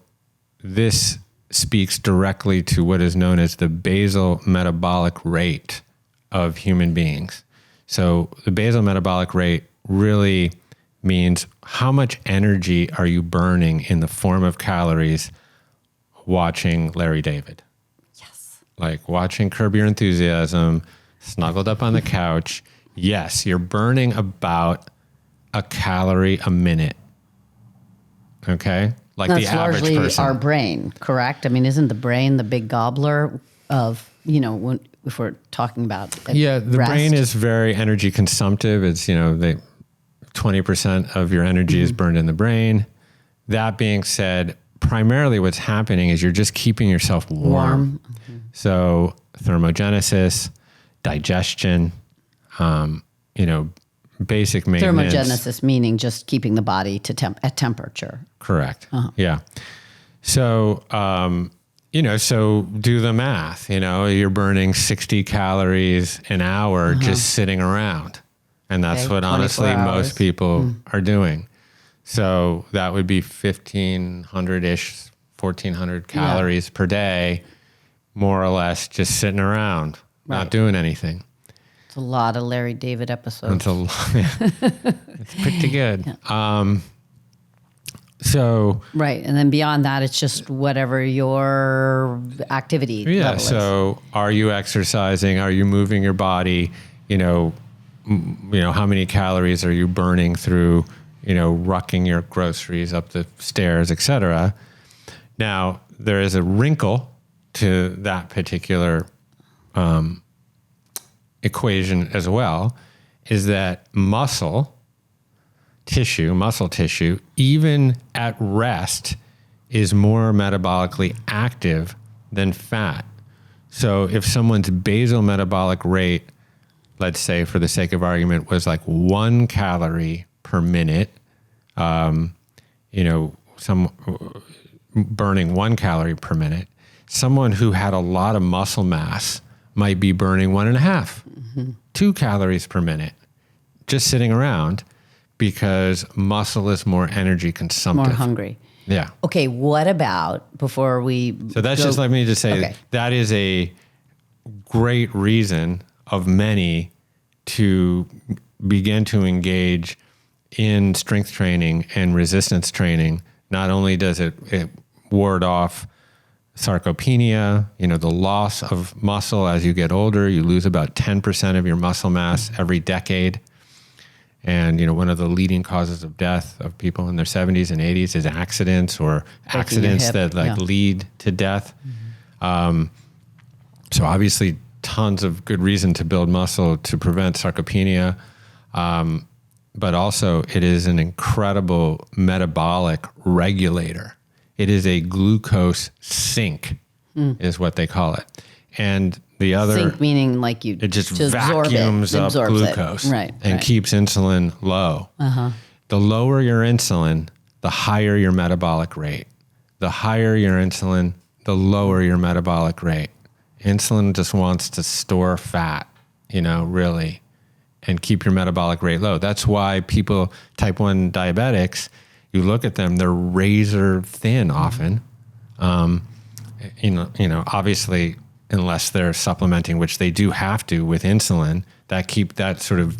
this speaks directly to what is known as the basal metabolic rate of human beings. So the basal metabolic rate really means how much energy are you burning in the form of calories watching Larry David? Yes. Like watching Curb Your Enthusiasm, snuggled up on the couch. Yes, you're burning about a calorie a minute. Okay? Like That's the average largely person. our brain, correct? I mean, isn't the brain the big gobbler of, if we're talking about the rest? brain is very energy consumptive. It's, 20% of your energy is burned in the brain. That being said, primarily what's happening is you're just keeping yourself warm. So thermogenesis, digestion, basic maintenance. Thermogenesis meaning just keeping the body to at temperature. Correct. Yeah. So, so do the math, you're burning 60 calories an hour just sitting around. And that's what honestly most people are doing. So that would be 1,500-ish, 1,400 calories per day, more or less just sitting around, not doing anything. It's a lot of Larry David episodes. It's a lot. It's pretty good. Right. And then beyond that, it's just whatever your activity level is. So are you exercising? Are you moving your body? How many calories are you burning through, rucking your groceries up the stairs, et cetera. Now, there is a wrinkle to that particular equation as well, is that muscle tissue, even at rest, is more metabolically active than fat. So if someone's basal metabolic rate, let's say for the sake of argument, was like 1 calorie per minute, some burning 1 calorie per minute, someone who had a lot of muscle mass might be burning 1.5, 2 calories per minute, just sitting around, because muscle is more energy consumptive. More hungry. Yeah. Okay, what about before we So that's just, let me just say, that is a great reason of many to begin to engage in strength training and resistance training. Not only does it ward off sarcopenia, the loss of muscle as you get older, you lose about 10% of your muscle mass every decade. And, one of the leading causes of death of people in their 70s and 80s is accidents or accidents that lead to death. So obviously tons of good reason to build muscle to prevent sarcopenia. But also it is an incredible metabolic regulator. It is a glucose sink is what they call it. And the other Sink meaning like it just vacuums up glucose and keeps insulin low. The lower your insulin, the higher your metabolic rate. The higher your insulin, the lower your metabolic rate. Insulin just wants to store fat, really, and keep your metabolic rate low. That's why people, type 1 diabetics, you look at them, they're razor thin often. Obviously, unless they're supplementing, which they do have to with insulin, that sort of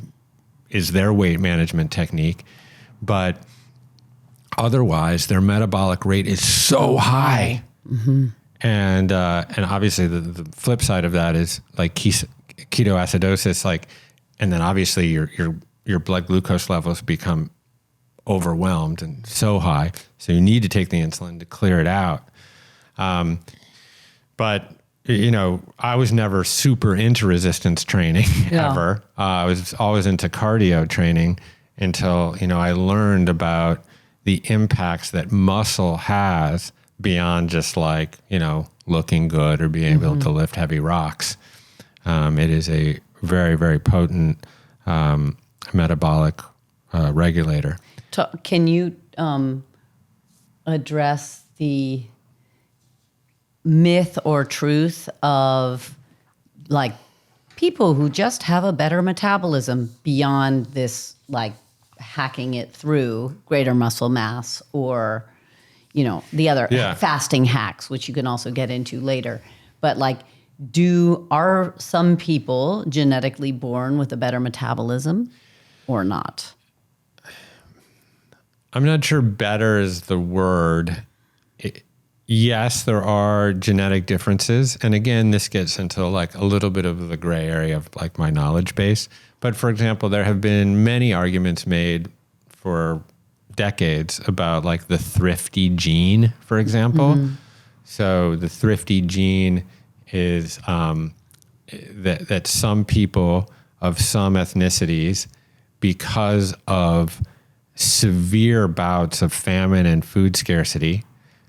is their weight management technique. But otherwise, their metabolic rate is so high. And obviously the flip side of that is like ketoacidosis, and then obviously your blood glucose levels become overwhelmed and so high. So you need to take the insulin to clear it out. But I was never super into resistance training ever. I was always into cardio training until, I learned about the impacts that muscle has beyond just looking good or being able to lift heavy rocks. It is a very, very potent metabolic regulator. Can you address the myth or truth of people who just have a better metabolism beyond this hacking it through greater muscle mass or the other fasting hacks, which you can also get into later. But are some people genetically born with a better metabolism or not? I'm not sure better is the word. Yes, there are genetic differences. And again, this gets into a little bit of the gray area of my knowledge base. But for example, there have been many arguments made for decades about the thrifty gene, for example. So the thrifty gene is that some people of some ethnicities, because of severe bouts of famine and food scarcity,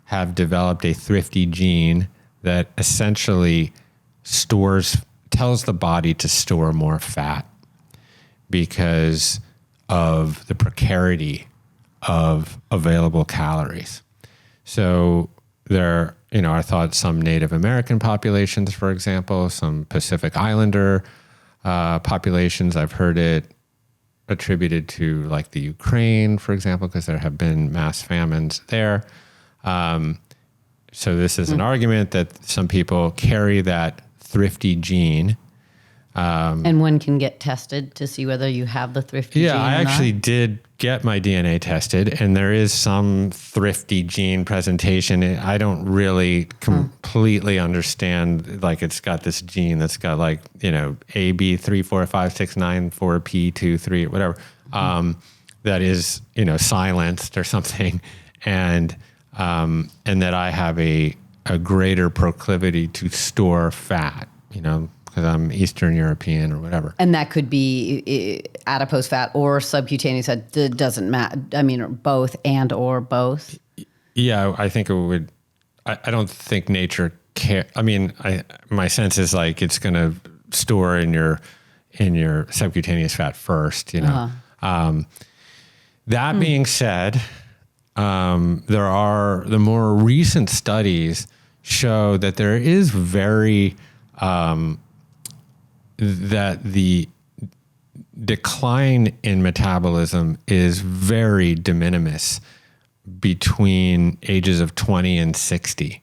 have developed a thrifty gene that essentially tells the body to store more fat because of the precarity of available calories. So there, are thought some Native American populations, for example, some Pacific Islander populations. I've heard it attributed to the Ukraine, for example, because there have been mass famines there. So this is an argument that some people carry that thrifty gene. And one can get tested to see whether you have the thrifty gene or not? Yeah, I actually did get my DNA tested, and there is some thrifty gene presentation. I don't really completely understand, it's got this gene that's got AB34569 4P23 whatever, that is, silenced or something. And that I have a greater proclivity to store fat, because I'm Eastern European or whatever. And that could be adipose fat or subcutaneous fat. It doesn't matter. I mean, both or both. Yeah, I think it would. I don't think nature care. I mean, my sense is it's going to store in your subcutaneous fat first. That being said, the more recent studies show that there is that the decline in metabolism is very de minimis between ages of 20 and 60.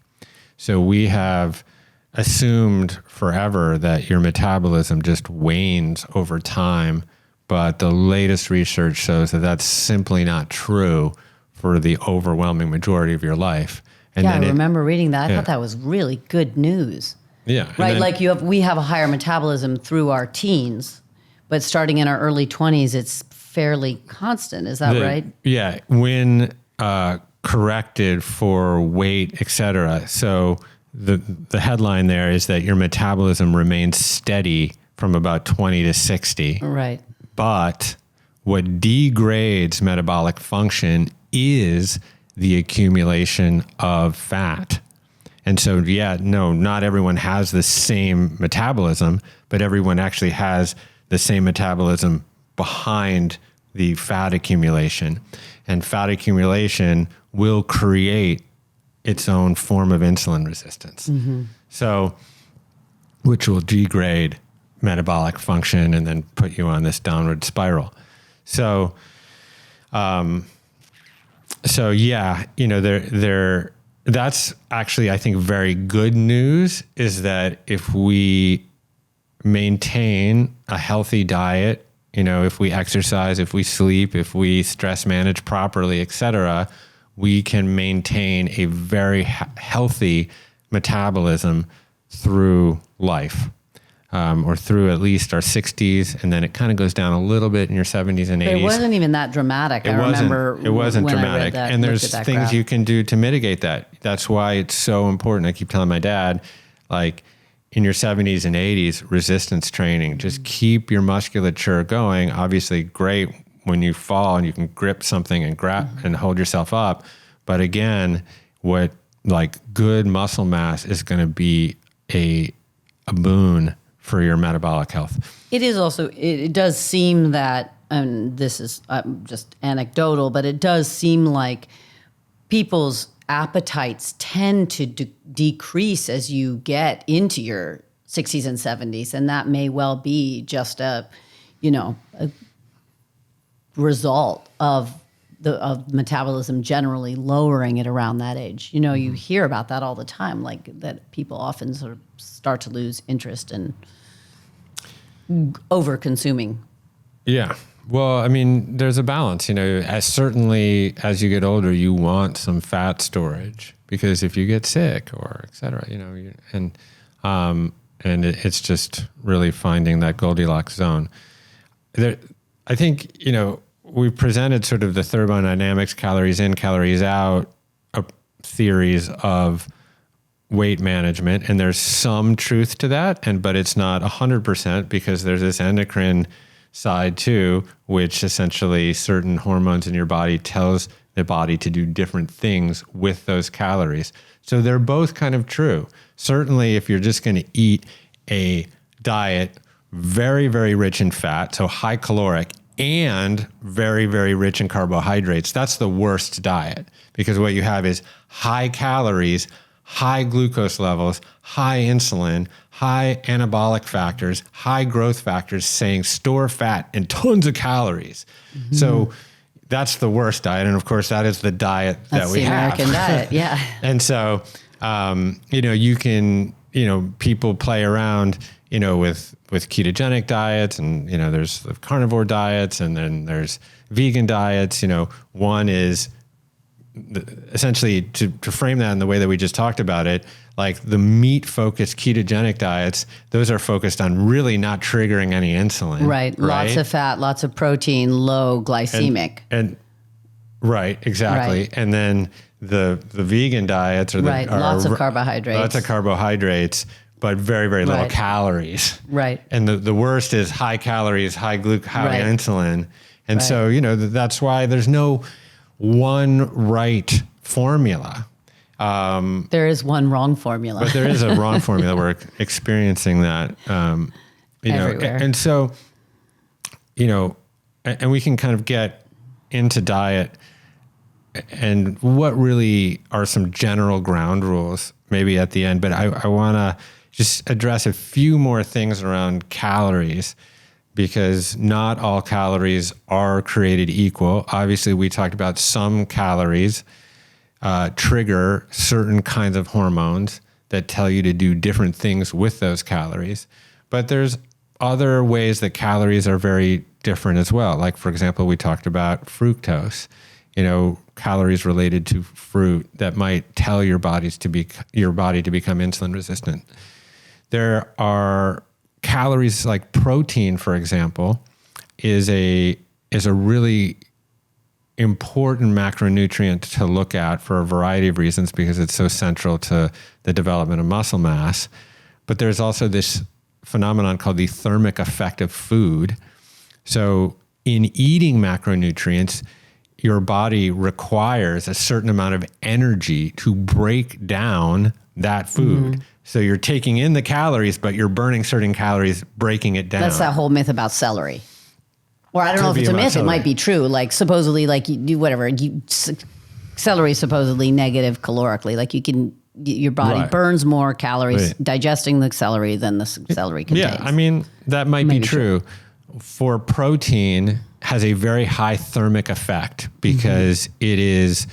So we have assumed forever that your metabolism just wanes over time, but the latest research shows that that's simply not true for the overwhelming majority of your life. And I remember reading that. I thought that was really good news. Yeah. Right. We have a higher metabolism through our teens, but starting in our early 20s, it's fairly constant. Is that right? Yeah. When corrected for weight, et cetera. So the headline there is that your metabolism remains steady from about 20 to 60. Right. But what degrades metabolic function is the accumulation of fat. And so, not everyone has the same metabolism, but everyone actually has the same metabolism behind the fat accumulation. And fat accumulation will create its own form of insulin resistance. So, which will degrade metabolic function and then put you on this downward spiral. So, that's actually, I think, very good news, is that if we maintain a healthy diet, if we exercise, if we sleep, if we stress manage properly, et cetera, we can maintain a very healthy metabolism through life. Or through at least our 60s, and then it kind of goes down a little bit in your 70s and 80s. It wasn't even that dramatic. I remember it wasn't when dramatic. I read that, and there's things graph. you can do to mitigate that. That's why it's so important. I keep telling my dad, like, in your 70s and 80s, resistance training, just keep your musculature going. Obviously, great when you fall and you can grip something and grab and hold yourself up. But again, good muscle mass is going to be a boon for your metabolic health. It is also, it does seem that, and this is just anecdotal, but it does seem like people's appetites tend to decrease as you get into your 60s and 70s. And that may well be just a result of metabolism generally lowering it around that age. You hear about that all the time, like that people often sort of start to lose interest in over consuming. Yeah. Well, I mean, there's a balance, certainly as you get older, you want some fat storage, because if you get sick or et cetera, and it's just really finding that Goldilocks zone. I think, we've presented sort of the thermodynamics, calories in, calories out, theories of weight management, and there's some truth to that, but it's not 100%, because there's this endocrine side too, which essentially certain hormones in your body tells the body to do different things with those calories. So they're both kind of true. Certainly, if you're just going to eat a diet very, very rich in fat, so high caloric, and very, very rich in carbohydrates, that's the worst diet, because what you have is high calories, high glucose levels, high insulin, high anabolic factors, high growth factors, saying store fat and tons of calories. So that's the worst diet. And of course, that is the diet that we have. That's the American diet, yeah. And so, you can, people play around, with ketogenic diets, and, there's the carnivore diets, and then there's vegan diets. One is essentially, to frame that in the way that we just talked about it, like the meat-focused ketogenic diets, those are focused on really not triggering any insulin. Right. Lots of fat, lots of protein, low glycemic. And right, exactly. Right. And then the vegan diets are lots of carbohydrates. Lots of carbohydrates, but very, very little calories. Right. And the worst is high calories, high insulin. And so, that's why there's no one right formula. There is one wrong formula. But there is a wrong formula. We're experiencing that, everywhere. And so, and we can kind of get into diet and what really are some general ground rules maybe at the end. But I want to just address a few more things around calories, because not all calories are created equal. Obviously, we talked about some calories trigger certain kinds of hormones that tell you to do different things with those calories. But there's other ways that calories are very different as well. Like, for example, we talked about fructose, calories related to fruit that might tell your body to become insulin resistant. There are calories like protein, for example, is a really important macronutrient to look at for a variety of reasons because it's so central to the development of muscle mass. But there's also this phenomenon called the thermic effect of food. So in eating macronutrients, your body requires a certain amount of energy to break down that food. Mm-hmm. So you're taking in the calories, but you're burning certain calories, breaking it down. That's that whole myth about celery. Or I don't know if it's a myth. Celery. It might be true. Like supposedly, like you do whatever. Celery is supposedly negative calorically. Like your body burns more calories digesting the celery than the celery contains. Yeah, I mean, that might be true. For protein, has a very high thermic effect because it is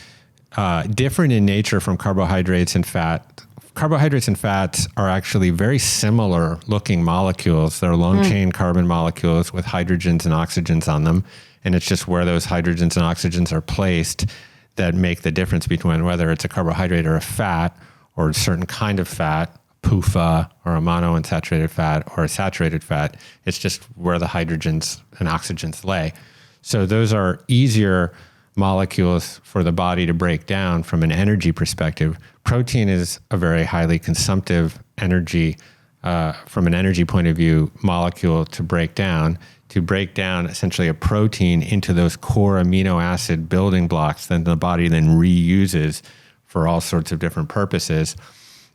different in nature from carbohydrates and fat. Carbohydrates and fats are actually very similar looking molecules. They're long chain carbon molecules with hydrogens and oxygens on them. And it's just where those hydrogens and oxygens are placed that make the difference between whether it's a carbohydrate or a fat or a certain kind of fat, PUFA or a monounsaturated fat or a saturated fat. It's just where the hydrogens and oxygens lay. So those are easier molecules for the body to break down from an energy perspective. Protein is a very highly consumptive energy, from an energy point of view, molecule to break down essentially a protein into those core amino acid building blocks that the body then reuses for all sorts of different purposes.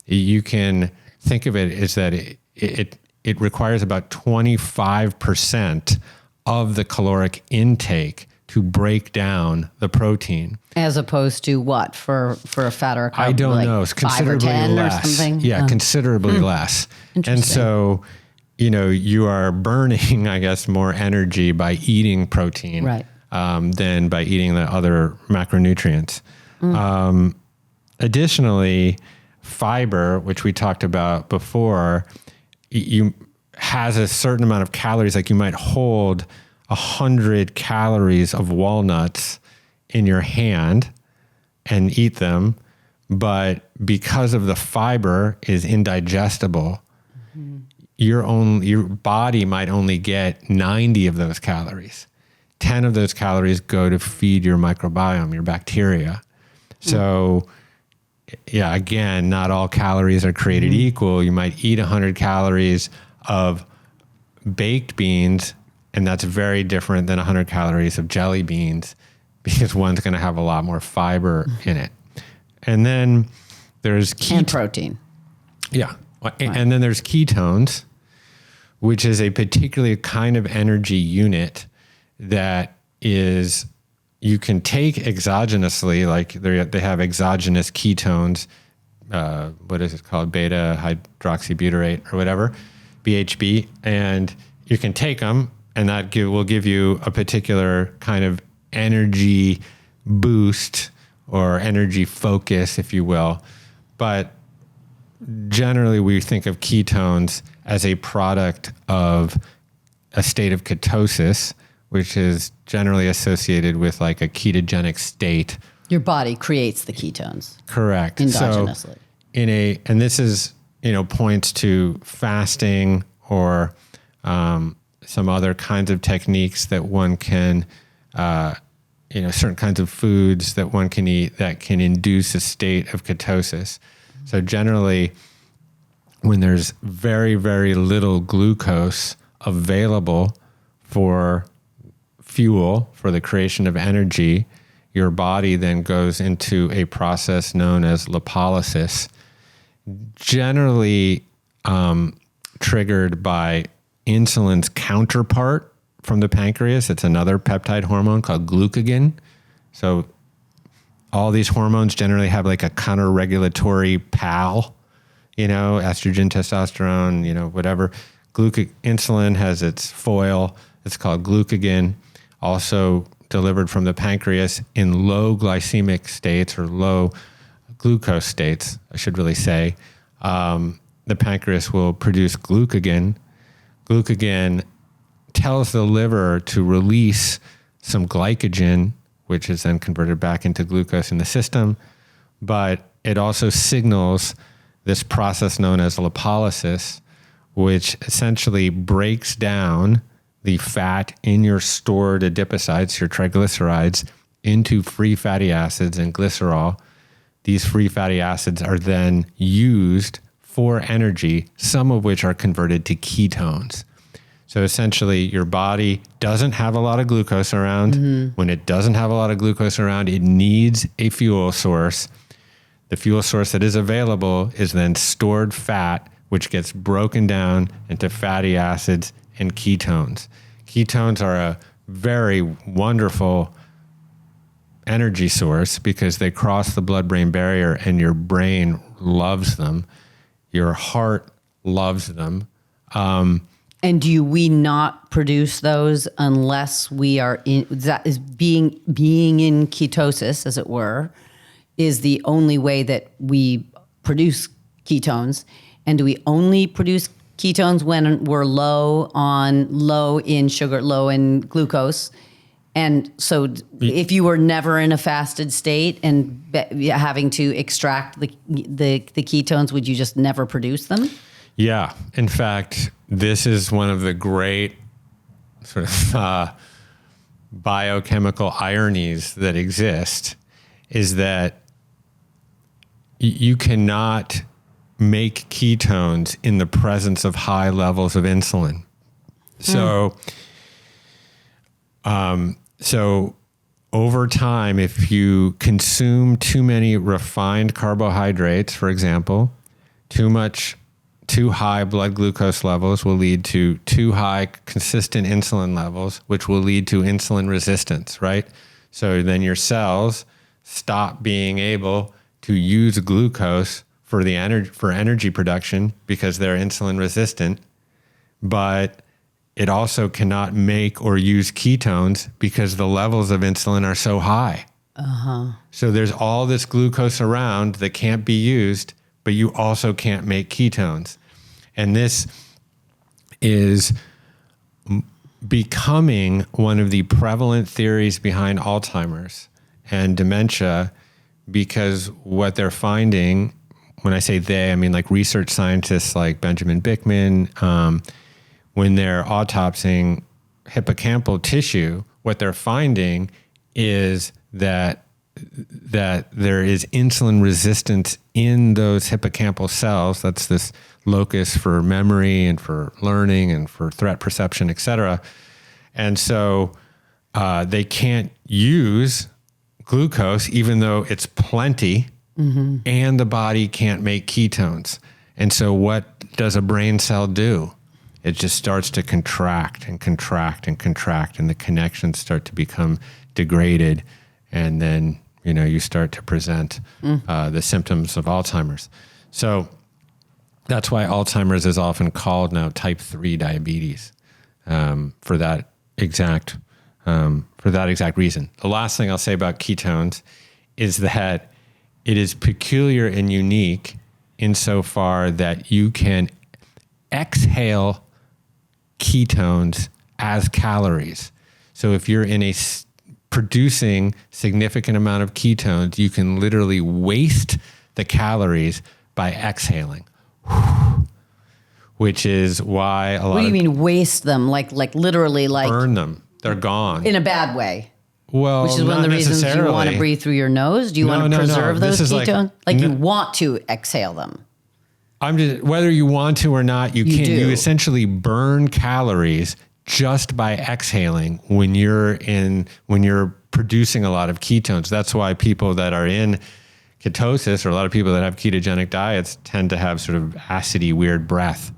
You can think of it as that it requires about 25% of the caloric intake to break down the protein. As opposed to what for a fat or a carb? I don't know. It's considerably 5 or 10 less. Or something? Yeah, considerably less. And so, you are burning, I guess, more energy by eating protein than by eating the other macronutrients. Additionally, fiber, which we talked about before, has a certain amount of calories. Like you might hold 100 calories of walnuts in your hand and eat them, but because of the fiber is indigestible, your body might only get 90 of those calories. 10 of those calories go to feed your microbiome, your bacteria. So yeah, again, not all calories are created equal. You might eat 100 calories of baked beans, and that's very different than 100 calories of jelly beans because one's going to have a lot more fiber in it. And then there's and protein. Yeah. And then there's ketones, which is a particular kind of energy unit that is, you can take exogenously, like they have exogenous ketones, what is it called? Beta hydroxybutyrate or whatever, BHB. And you can take them and that will give you a particular kind of energy boost or energy focus, if you will. But generally we think of ketones as a product of a state of ketosis, which is generally associated with like a ketogenic state. Your body creates the ketones. Correct. Endogenously. So and this is, points to fasting or some other kinds of techniques that one can, certain kinds of foods that one can eat that can induce a state of ketosis. So generally, when there's very, very little glucose available for fuel, for the creation of energy, your body then goes into a process known as lipolysis, generally triggered by insulin's counterpart from the pancreas. It's another peptide hormone called glucagon. So all these hormones generally have like a counter-regulatory pal, estrogen, testosterone, whatever. Insulin has its foil. It's called glucagon, also delivered from the pancreas in low glycemic states or low glucose states, I should really say. The pancreas will produce glucagon. Glucagon tells the liver to release some glycogen, which is then converted back into glucose in the system. But it also signals this process known as lipolysis, which essentially breaks down the fat in your stored adipocytes, your triglycerides, into free fatty acids and glycerol. These free fatty acids are then used for energy, some of which are converted to ketones. So essentially, your body doesn't have a lot of glucose around. When it doesn't have a lot of glucose around, it needs a fuel source. The fuel source that is available is then stored fat, which gets broken down into fatty acids and ketones. Ketones are a very wonderful energy source because they cross the blood-brain barrier and your brain loves them. Your heart loves them. And do we not produce those unless we are in, that is being in ketosis, as it were, is the only way that we produce ketones? And do we only produce ketones when we're low in sugar, low in glucose? And so if you were never in a fasted state and having to extract the ketones, would you just never produce them? Yeah. In fact, this is one of the great sort of biochemical ironies that exist, is that you cannot make ketones in the presence of high levels of insulin. So, so over time, if you consume too many refined carbohydrates, for example, too high blood glucose levels will lead to too high consistent insulin levels, which will lead to insulin resistance, right? So then your cells stop being able to use glucose for energy production because they're insulin resistant, but it also cannot make or use ketones because the levels of insulin are so high. So there's all this glucose around that can't be used, but you also can't make ketones. And this is becoming one of the prevalent theories behind Alzheimer's and dementia, because what they're finding, when I say they, I mean like research scientists like Benjamin Bickman, when they're autopsying hippocampal tissue, what they're finding is that there is insulin resistance in those hippocampal cells. That's this locus for memory and for learning and for threat perception, et cetera. And so they can't use glucose, even though it's plenty, and the body can't make ketones. And so what does a brain cell do? It just starts to contract and contract and contract, and the connections start to become degraded. And then, you start to present the symptoms of Alzheimer's. So that's why Alzheimer's is often called now type 3 diabetes, for that exact reason. The last thing I'll say about ketones is that it is peculiar and unique insofar that you can exhale ketones as calories. So if you're producing significant amount of ketones, you can literally waste the calories by exhaling, which is why a lot. What do you mean waste them? Like literally, like burn them? They're gone in a bad way. Well, which is one of the reasons you want to breathe through your nose. Do you want to preserve those ketones? You want to exhale them. Whether you want to or not, you can. You essentially burn calories just by exhaling when you're producing a lot of ketones. That's why people that are in ketosis, or a lot of people that have ketogenic diets, tend to have sort of acidy, weird breath,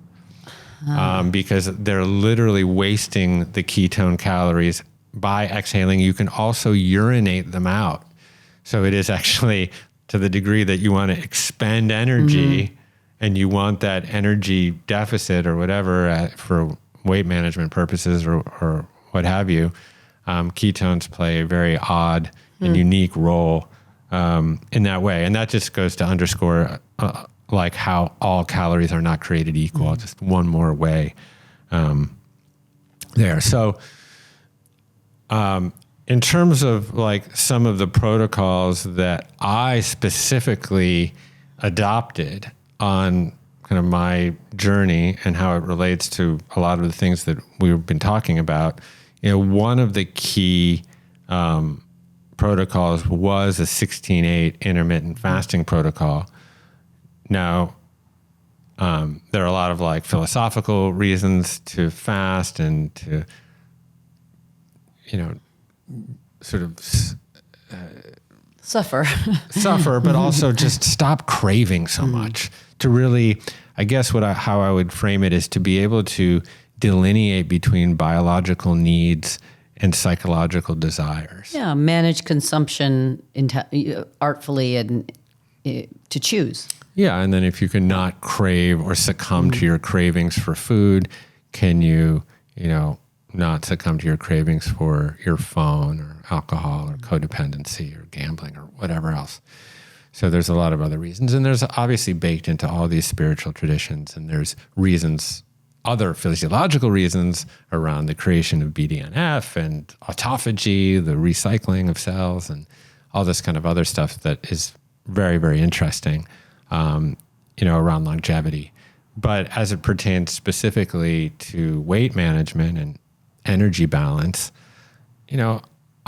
because they're literally wasting the ketone calories by exhaling. You can also urinate them out. So it is actually, to the degree that you want to expend energy and you want that energy deficit or whatever for weight management purposes or what have you, ketones play a very odd and unique role in that way. And that just goes to underscore like how all calories are not created equal, just one more way there. So in terms of like some of the protocols that I specifically adopted on kind of my journey and how it relates to a lot of the things that we've been talking about, one of the key protocols was a 16/8 intermittent fasting protocol. Now, there are a lot of like philosophical reasons to fast and to, sort of suffer, but also just stop craving so much. To really, I guess how I would frame it is to be able to delineate between biological needs and psychological desires. Yeah, manage consumption artfully and to choose. Yeah, and then if you can not crave or succumb to your cravings for food, can you, not succumb to your cravings for your phone or alcohol or codependency or gambling or whatever else. So there's a lot of other reasons. And there's obviously baked into all these spiritual traditions, and there's reasons, other physiological reasons around the creation of BDNF and autophagy, the recycling of cells, and all this kind of other stuff that is very, very interesting, around longevity. But as it pertains specifically to weight management and energy balance,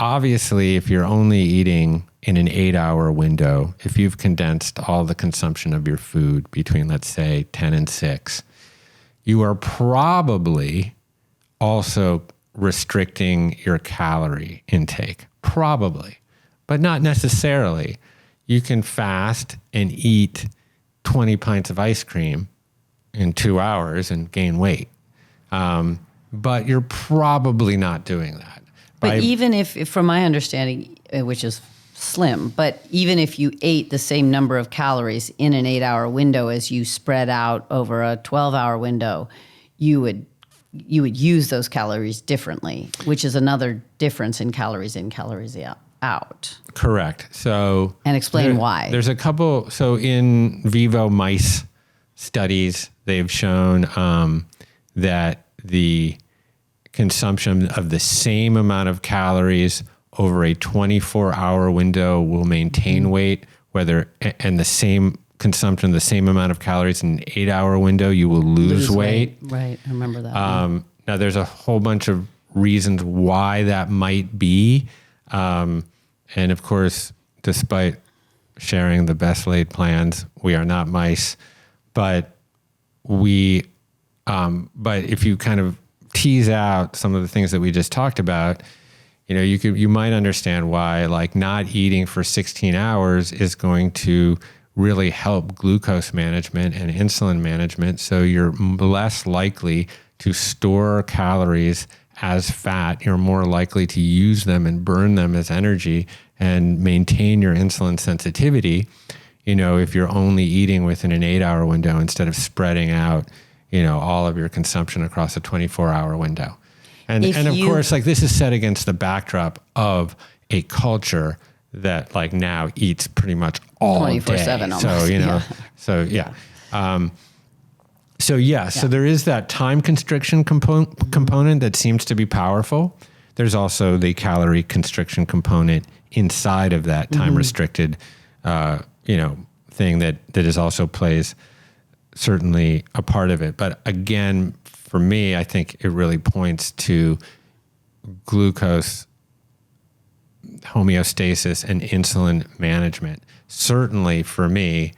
obviously if you're only eating in an 8-hour window, if you've condensed all the consumption of your food between, let's say, 10 and 6, you are probably also restricting your calorie intake. Probably, but not necessarily. You can fast and eat 20 pints of ice cream in 2 hours and gain weight. But you're probably not doing that. But even if, from my understanding, which is slim, but even if you ate the same number of calories in an 8-hour window as you spread out over a 12-hour window, you would use those calories differently, which is another difference in calories in, calories out. Correct. So, and explain why. There's a couple. So in vivo mice studies, they've shown that the consumption of the same amount of calories over a 24-hour window will maintain weight, and the same consumption, the same amount of calories in an 8-hour window, you will lose weight. Right, I remember that. Now, there's a whole bunch of reasons why that might be. And of course, despite sharing the best laid plans, we are not mice. But if you kind of tease out some of the things that we just talked about, you might understand why like not eating for 16 hours is going to really help glucose management and insulin management. So you're less likely to store calories as fat. You're more likely to use them and burn them as energy and maintain your insulin sensitivity, if you're only eating within an 8-hour window instead of spreading out, all of your consumption across a 24-hour window. And of course, like this is set against the backdrop of a culture that like now eats pretty much all 24/7 almost. So there is that time constriction component that seems to be powerful. There's also the calorie constriction component inside of that time restricted, thing that is also plays certainly a part of it. But again, for me, I think it really points to glucose homeostasis and insulin management. Certainly for me,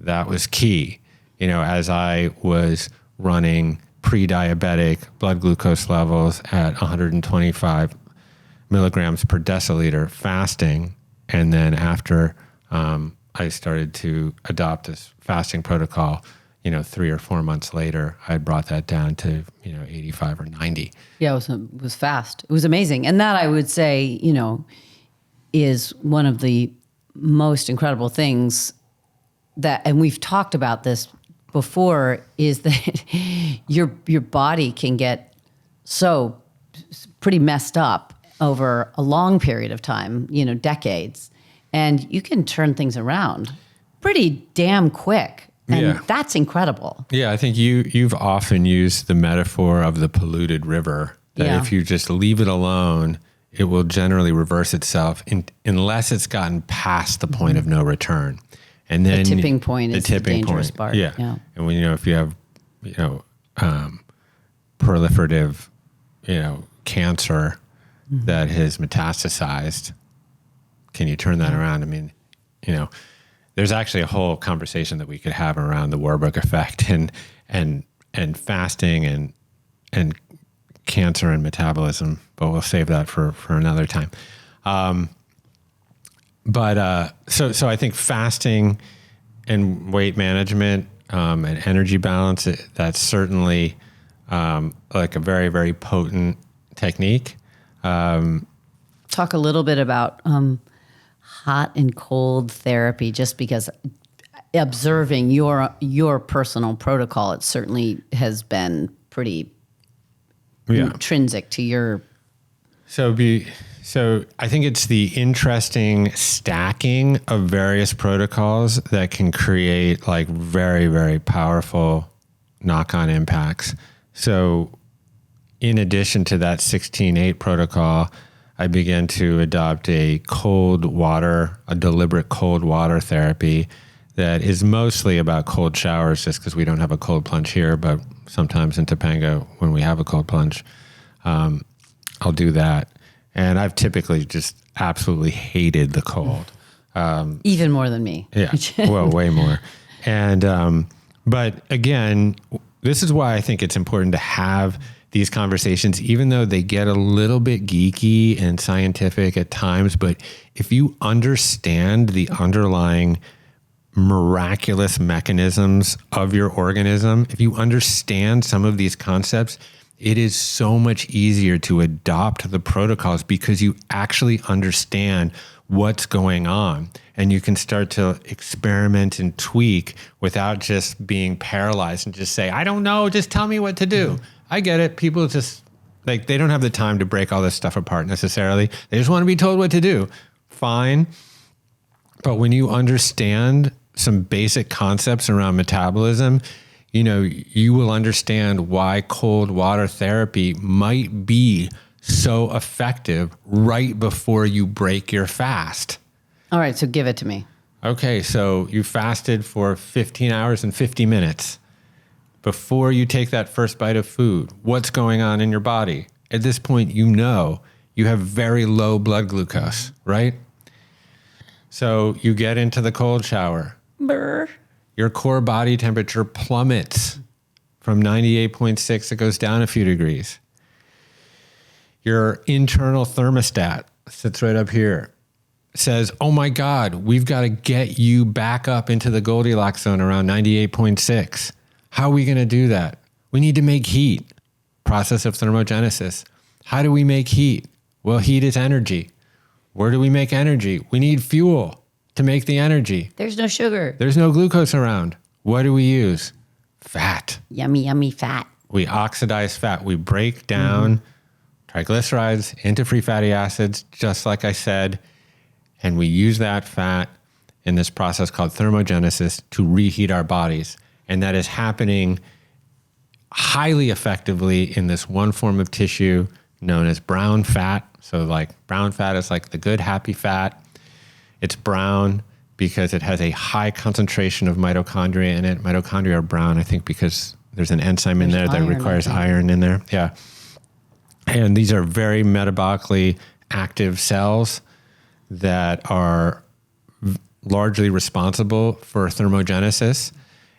that was key. As I was running pre-diabetic blood glucose levels at 125 milligrams per deciliter fasting, and then after I started to adopt this fasting protocol, 3 or 4 months later, I brought that down to 85 or 90. Yeah, it was fast. It was amazing, and that I would say is one of the most incredible things that, and we've talked about this before, is that your body can get so pretty messed up over a long period of time, decades, and you can turn things around pretty damn quick. And that's incredible. Yeah, I think you've often used the metaphor of the polluted river, that if you just leave it alone, it will generally reverse itself unless it's gotten past the point of no return. And then the tipping point is the dangerous part. Yeah. And when if you have proliferative cancer that has metastasized, can you turn that around? I mean, there's actually a whole conversation that we could have around the Warburg effect and fasting and cancer and metabolism, but we'll save that for another time. So I think fasting and weight management and energy balance, that's certainly like a very, very potent technique. Talk a little bit about hot and cold therapy, just because observing your personal protocol, it certainly has been pretty intrinsic to your. So I think it's the interesting stacking of various protocols that can create like very, very powerful knock-on impacts. So in addition to that 16-8 protocol, I began to adopt a deliberate cold water therapy that is mostly about cold showers, just because we don't have a cold plunge here, but sometimes in Topanga when we have a cold plunge, I'll do that. And I've typically just absolutely hated the cold. Even more than me. Yeah, well, way more. And, but again, this is why I think it's important to have these conversations, even though they get a little bit geeky and scientific at times. But if you understand the underlying miraculous mechanisms of your organism, if you understand some of these concepts, it is so much easier to adopt the protocols because you actually understand what's going on, and you can start to experiment and tweak without just being paralyzed and just say, I don't know, just tell me what to do. Mm-hmm. I get it. People just they don't have the time to break all this stuff apart necessarily. They just want to be told what to do. Fine. But when you understand some basic concepts around metabolism, you will understand why cold water therapy might be so effective right before you break your fast. All right, so give it to me. Okay, so you fasted for 15 hours and 50 minutes. Before you take that first bite of food, what's going on in your body? At this point, you have very low blood glucose, right? So you get into the cold shower. Brr. Your core body temperature plummets from 98.6. It goes down a few degrees. Your internal thermostat sits right up here. Says, oh my God, we've got to get you back up into the Goldilocks zone around 98.6. How are we going to do that? We need to make heat. Process of thermogenesis. How do we make heat? Well, heat is energy. Where do we make energy? We need fuel to make the energy. There's no sugar. There's no glucose around. What do we use? Fat. Yummy, yummy fat. We oxidize fat. We break down triglycerides into free fatty acids, just like I said, and we use that fat in this process called thermogenesis to reheat our bodies. And that is happening highly effectively in this one form of tissue known as brown fat. So like brown fat is like the good, happy fat. It's brown because it has a high concentration of mitochondria in it. Mitochondria are brown, I think, because there's an enzyme in there that requires iron in there. Yeah. And these are very metabolically active cells that are largely responsible for thermogenesis.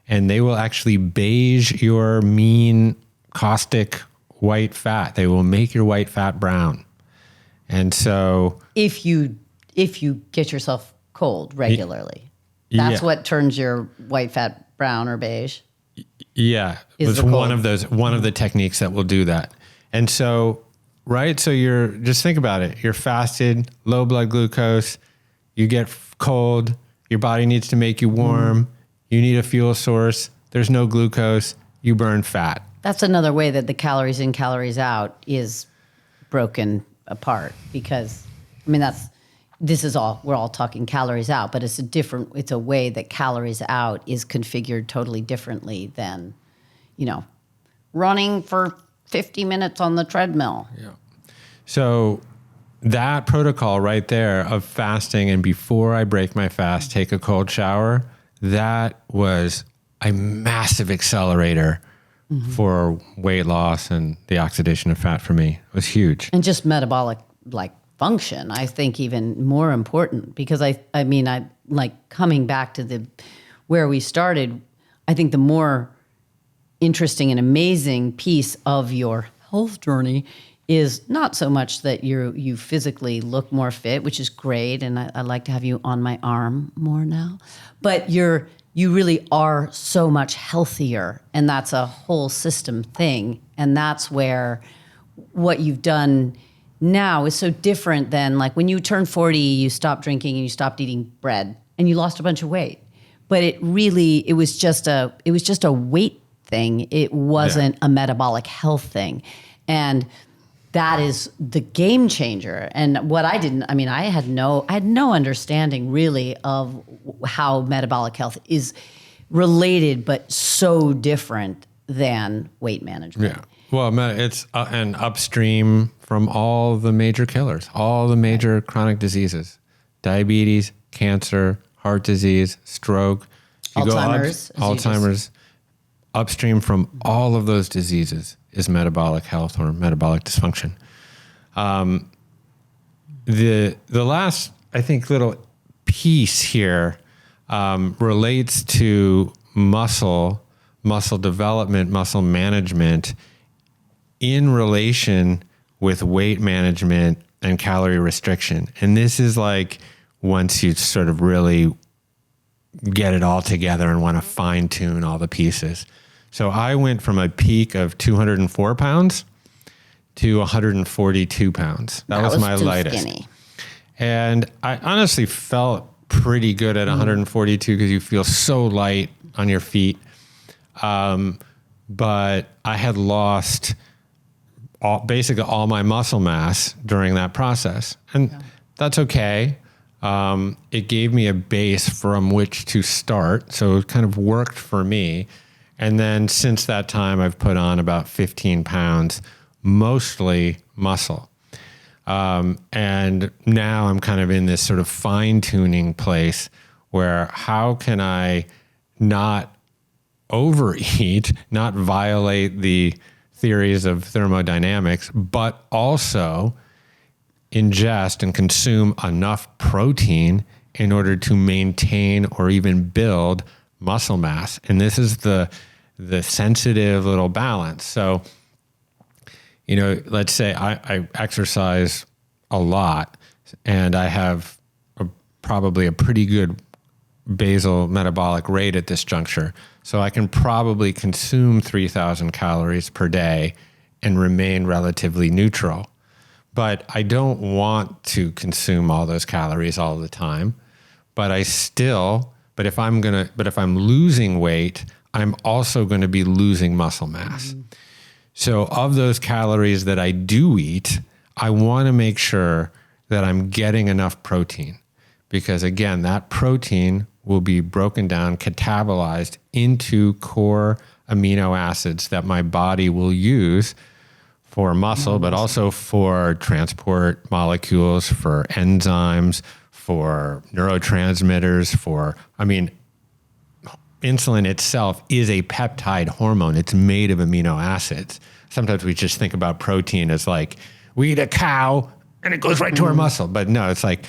And they will actually beige your mean caustic white fat. They will make your white fat brown. And so if you get yourself cold regularly, that's what turns your white fat brown or beige. Yeah, it's one of the techniques that will do that. And so, right, so just think about it. You're fasted, low blood glucose, you get cold, your body needs to make you warm, you need a fuel source, there's no glucose, you burn fat. That's another way that the calories in, calories out is broken apart, because, I mean, we're all talking calories out, but it's a way that calories out is configured totally differently than, running for 50 minutes on the treadmill. Yeah. So that protocol right there of fasting and before I break my fast, take a cold shower, that was a massive accelerator for weight loss and the oxidation of fat for me. It was huge. And just metabolic, like function, I think even more important, because I mean, I like coming back to where we started. I think the more interesting and amazing piece of your health journey is not so much that you physically look more fit, which is great, and I like to have you on my arm more now, but you really are so much healthier, and that's a whole system thing, and that's where what you've done now is so different than like when you turned 40, you stopped drinking and you stopped eating bread and you lost a bunch of weight. But it was just a weight thing. It wasn't a metabolic health thing. And that is the game changer. And what I had no understanding really of how metabolic health is related, but so different than weight management. Yeah. Well, it's an upstream from all the major killers, all the major chronic diseases, diabetes, cancer, heart disease, stroke, Alzheimer's. Upstream from all of those diseases is metabolic health or metabolic dysfunction. The last, I think, little piece here relates to muscle development, muscle management in relation with weight management and calorie restriction. And this is like once you sort of really get it all together and want to fine tune all the pieces. So I went from a peak of 204 pounds to 142 pounds. That was my lightest. Skinny. And I honestly felt pretty good at 142 because you feel so light on your feet. But I had lost basically all my muscle mass during that process. And that's okay. It gave me a base from which to start. So it kind of worked for me. And then since that time, I've put on about 15 pounds, mostly muscle. And now I'm kind of in this sort of fine tuning place where how can I not overeat, not violate the theories of thermodynamics, but also ingest and consume enough protein in order to maintain or even build muscle mass. And this is the sensitive little balance. So, let's say I exercise a lot and I have probably a pretty good basal metabolic rate at this juncture. So I can probably consume 3,000 calories per day and remain relatively neutral. But I don't want to consume all those calories all the time. But if I'm losing weight, I'm also going to be losing muscle mass. Mm-hmm. So of those calories that I do eat, I want to make sure that I'm getting enough protein, because again, that protein will be broken down, catabolized into core amino acids that my body will use for muscle, but also for transport molecules, for enzymes, for neurotransmitters, insulin itself is a peptide hormone. It's made of amino acids. Sometimes we just think about protein as like, we eat a cow and it goes right to our muscle. But no, it's like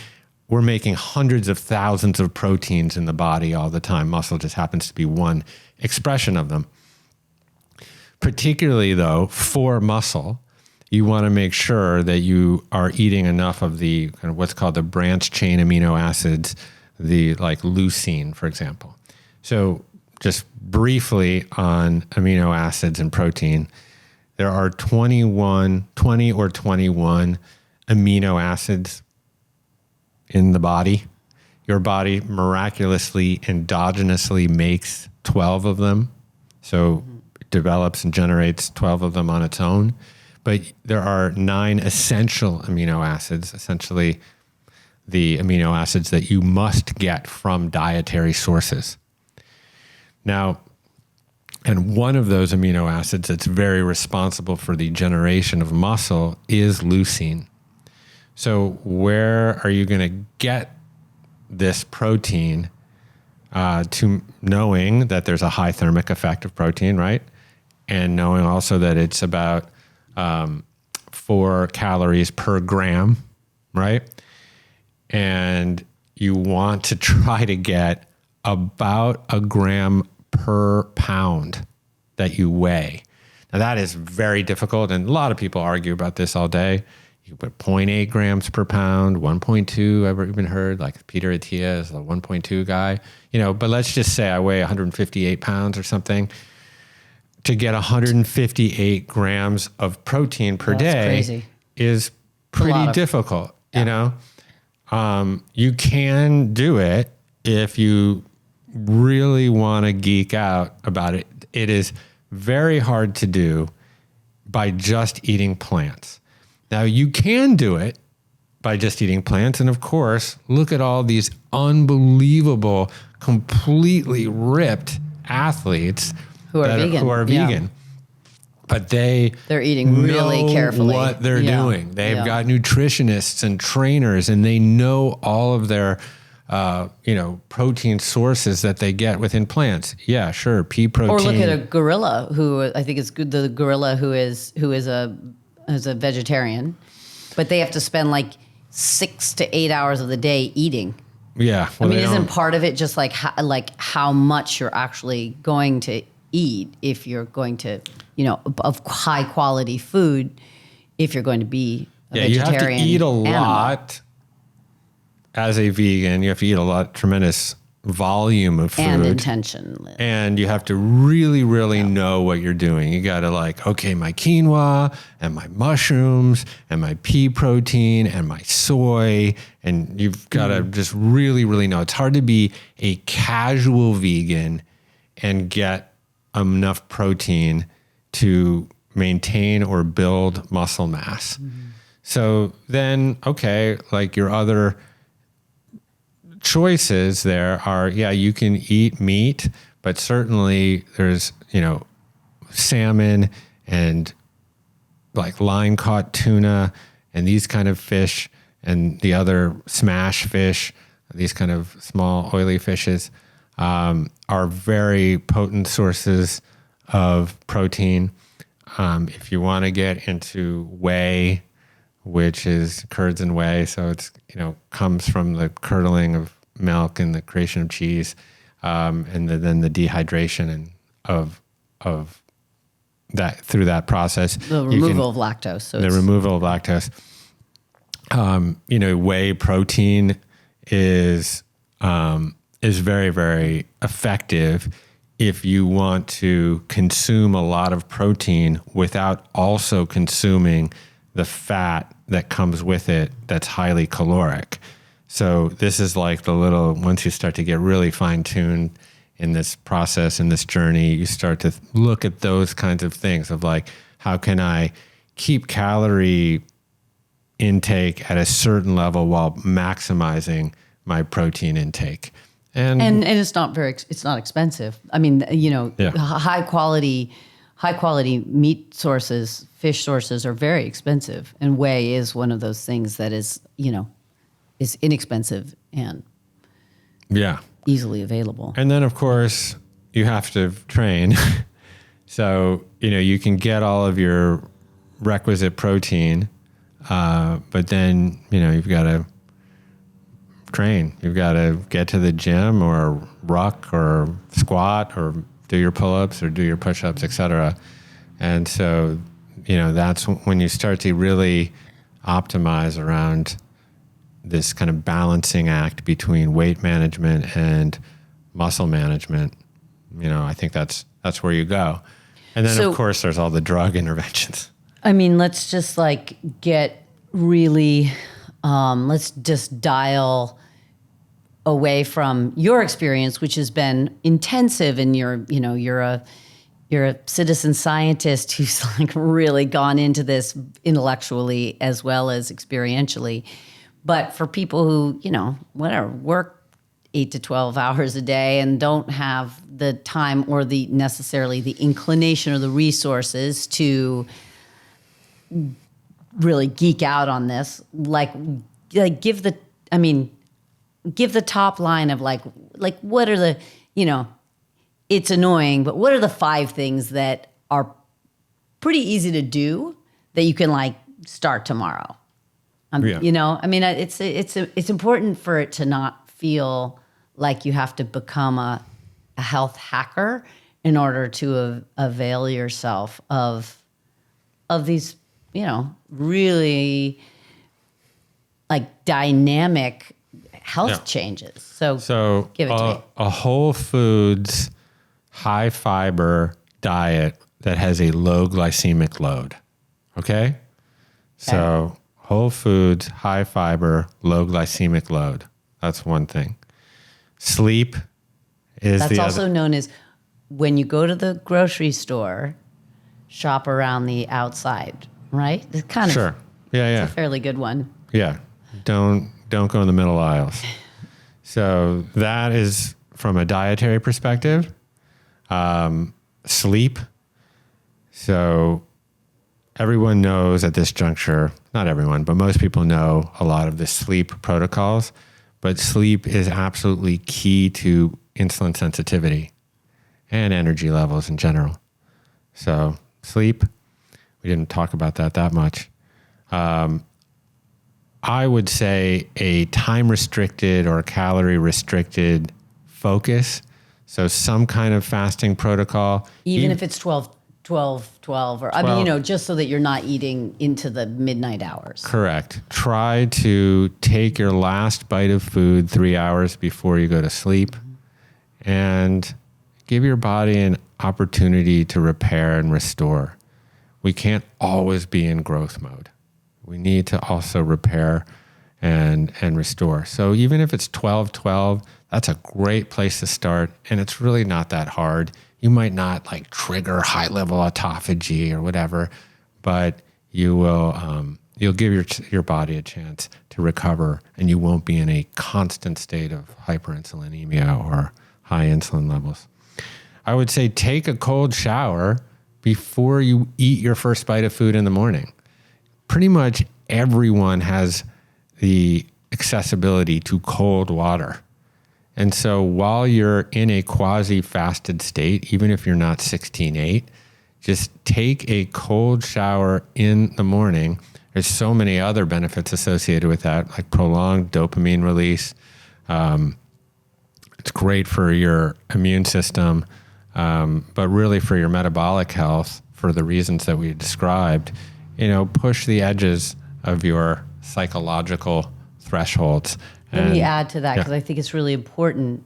we're making hundreds of thousands of proteins in the body all the time. Muscle just happens to be one expression of them. Particularly though, for muscle, you want to make sure that you are eating enough of the kind of what's called the branch chain amino acids, the like leucine, for example. So just briefly on amino acids and protein, there are 20 or 21 amino acids in the body. Your body miraculously, endogenously makes 12 of them. So it develops and generates 12 of them on its own. But there are 9 essential amino acids, essentially the amino acids that you must get from dietary sources. Now, and one of those amino acids that's very responsible for the generation of muscle is leucine. So where are you going to get this protein to knowing that there's a high thermic effect of protein, right? And knowing also that it's about 4 calories per gram, right? And you want to try to get about a gram per pound that you weigh. Now that is very difficult, and a lot of people argue about this all day. You can put 0.8 grams per pound, 1.2. I've even heard like Peter Attia is a 1.2 guy, but let's just say I weigh 158 pounds or something. To get 158 grams of protein per day crazy. Is pretty difficult, You can do it if you really want to geek out about it. It is very hard to do by just eating plants. Now, you can do it by just eating plants. And of course, look at all these unbelievable, completely ripped athletes who are vegan. Yeah. But they're eating really carefully what they're doing. They've got nutritionists and trainers, and they know all of their protein sources that they get within plants. Yeah, sure, pea protein. Or look at a gorilla who I think is good. The gorilla who is a vegetarian, but they have to spend like 6 to 8 hours of the day eating. Yeah, well, isn't part of it just like how much you're actually going to eat if you're going to, of high quality food, if you're going to be a vegetarian. You have to eat a lot as a vegan. You have to eat a lot, tremendous volume of food. And intention. And you have to really, really know what you're doing. You got to my quinoa and my mushrooms and my pea protein and my soy. And you've got to just really, really know. It's hard to be a casual vegan and get enough protein to maintain or build muscle mass. So then, your other choices there are, you can eat meat, but certainly there's, salmon and like line caught tuna and these kind of fish and the other smash fish, these kind of small oily fishes, are very potent sources of protein. If you want to get into whey, which is curds and whey, so it's comes from the curdling of milk and the creation of cheese, and then the dehydration of that through that process. The removal of lactose. So the removal of lactose. Whey protein is very, very effective if you want to consume a lot of protein without also consuming the fat that comes with it that's highly caloric. So this is like once you start to get really fine-tuned in this process, in this journey, you start to look at those kinds of things of how can I keep calorie intake at a certain level while maximizing my protein intake. And it's not expensive. High quality meat sources, fish sources are very expensive, and whey is one of those things that is inexpensive and easily available. And then of course you have to train. So, you can get all of your requisite protein, but then, you've got to train. You've got to get to the gym or ruck or squat or do your pull-ups or do your push-ups, etc. And so, that's when you start to really optimize around this kind of balancing act between weight management and muscle management. I think that's where you go. And then, of course, there's all the drug interventions. Let's just get really, let's just dial away from your experience, which has been intensive, and you're a citizen scientist who's really gone into this intellectually as well as experientially. But for people who, work 8 to 12 hours a day and don't have the time or necessarily the inclination or the resources to really geek out on this, give the top line of what are the, it's annoying, but what are the 5 things that are pretty easy to do that you can start tomorrow? Yeah. You know, I mean, it's important for it to not feel like you have to become a health hacker in order to avail yourself of these, you know, really like dynamic health changes. So give it to me. A whole foods, high fiber diet that has a low glycemic load. Okay? So whole foods, high fiber, low glycemic load. That's one thing. Sleep is That's the also other. known as when you go to the grocery store, shop around the outside, right? It's kind of Sure. Yeah. a fairly good one. Yeah. Don't go in the middle aisles. So that is from a dietary perspective. Sleep. So everyone knows at this juncture, not everyone, but most people know a lot of the sleep protocols, but sleep is absolutely key to insulin sensitivity and energy levels in general. So sleep, we didn't talk about that much. I would say a time restricted or calorie restricted focus. So some kind of fasting protocol. Even if it's 12, or I mean, you know, just so that you're not eating into the midnight hours. Correct. Try to take your last bite of food 3 hours before you go to sleep and give your body an opportunity to repair and restore. We can't always be in growth mode. We need to also repair and restore. So even if it's 12-12, that's a great place to start. And it's really not that hard. You might not like trigger high level autophagy or whatever, but you will, you'll give your body a chance to recover, and you won't be in a constant state of hyperinsulinemia or high insulin levels. I would say take a cold shower before you eat your first bite of food in the morning. Pretty much everyone has the accessibility to cold water. And so while you're in a quasi-fasted state, even if you're not 16-8, just take a cold shower in the morning. There's so many other benefits associated with that, like prolonged dopamine release. It's great for your immune system, but really for your metabolic health, for the reasons that we described. You know, push the edges of your psychological thresholds. Let me add to that, because I think it's really important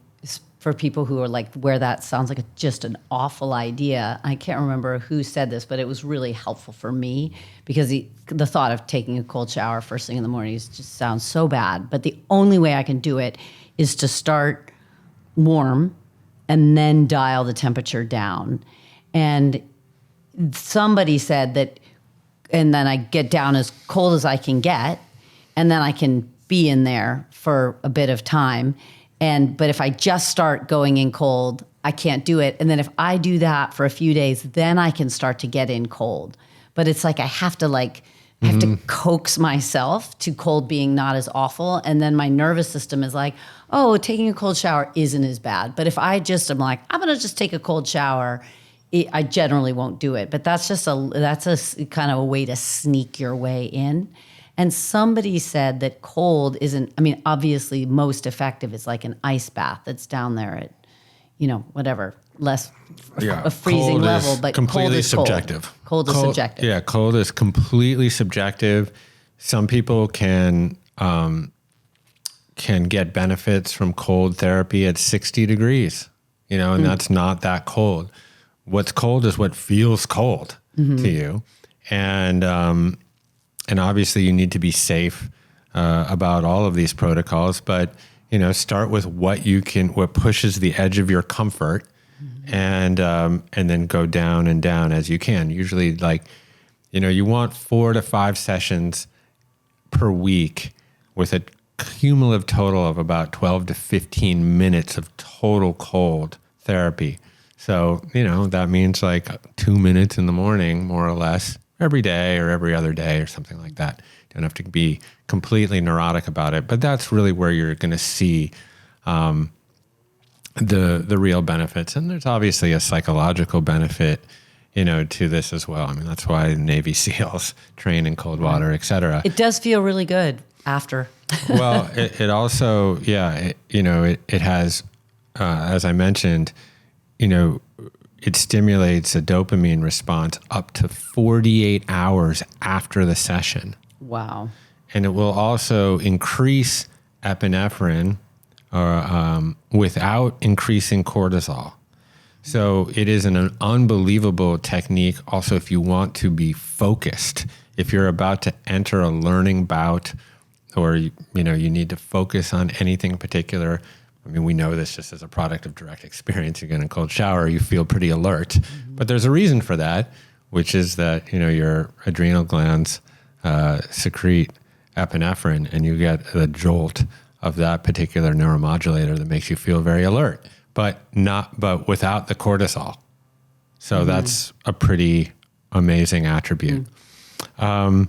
for people who are like, where that sounds like just an awful idea. I can't remember who said this, but it was really helpful for me, because the thought of taking a cold shower first thing in the morning just sounds so bad. But the only way I can do it is to start warm and then dial the temperature down. And somebody said that, and then I get down as cold as I can get, and then I can be in there for a bit of time. But if I just start going in cold, I can't do it. And then if I do that for a few days, then I can start to get in cold. But it's like I have to coax myself to cold being not as awful. And then my nervous system is like, oh, taking a cold shower isn't as bad. But if I just am like, I'm going to just take a cold shower, I generally won't do it. But that's a kind of a way to sneak your way in. And somebody said that cold isn't, I mean, obviously most effective is like an ice bath that's down there at, you know, whatever, less a freezing level, but completely cold is subjective. Cold is subjective. Yeah, cold is completely subjective. Some people can get benefits from cold therapy at 60 degrees, you know, and that's not that cold. What's cold is what feels cold to you. And obviously you need to be safe about all of these protocols, but, you know, start with what pushes the edge of your comfort, and then go down and down as you can. Usually, like, you know, you want 4 to 5 sessions per week with a cumulative total of about 12 to 15 minutes of total cold therapy. So, you know, that means like 2 minutes in the morning, more or less, every day or every other day or something like that. You don't have to be completely neurotic about it, but that's really where you're going to see the real benefits. And there's obviously a psychological benefit to this as well. I mean, that's why Navy SEALs train in cold water, et cetera. It does feel really good after. Well, it also, it has, as I mentioned, it stimulates a dopamine response up to 48 hours after the session. Wow. And it will also increase epinephrine without increasing cortisol. So it is an unbelievable technique. Also, if you want to be focused, if you're about to enter a learning bout, or you need to focus on anything in particular. I mean, we know this just as a product of direct experience. You get in a cold shower, you feel pretty alert. Mm-hmm. But there's a reason for that, which is that your adrenal glands secrete epinephrine, and you get the jolt of that particular neuromodulator that makes you feel very alert, but without the cortisol. So that's a pretty amazing attribute. So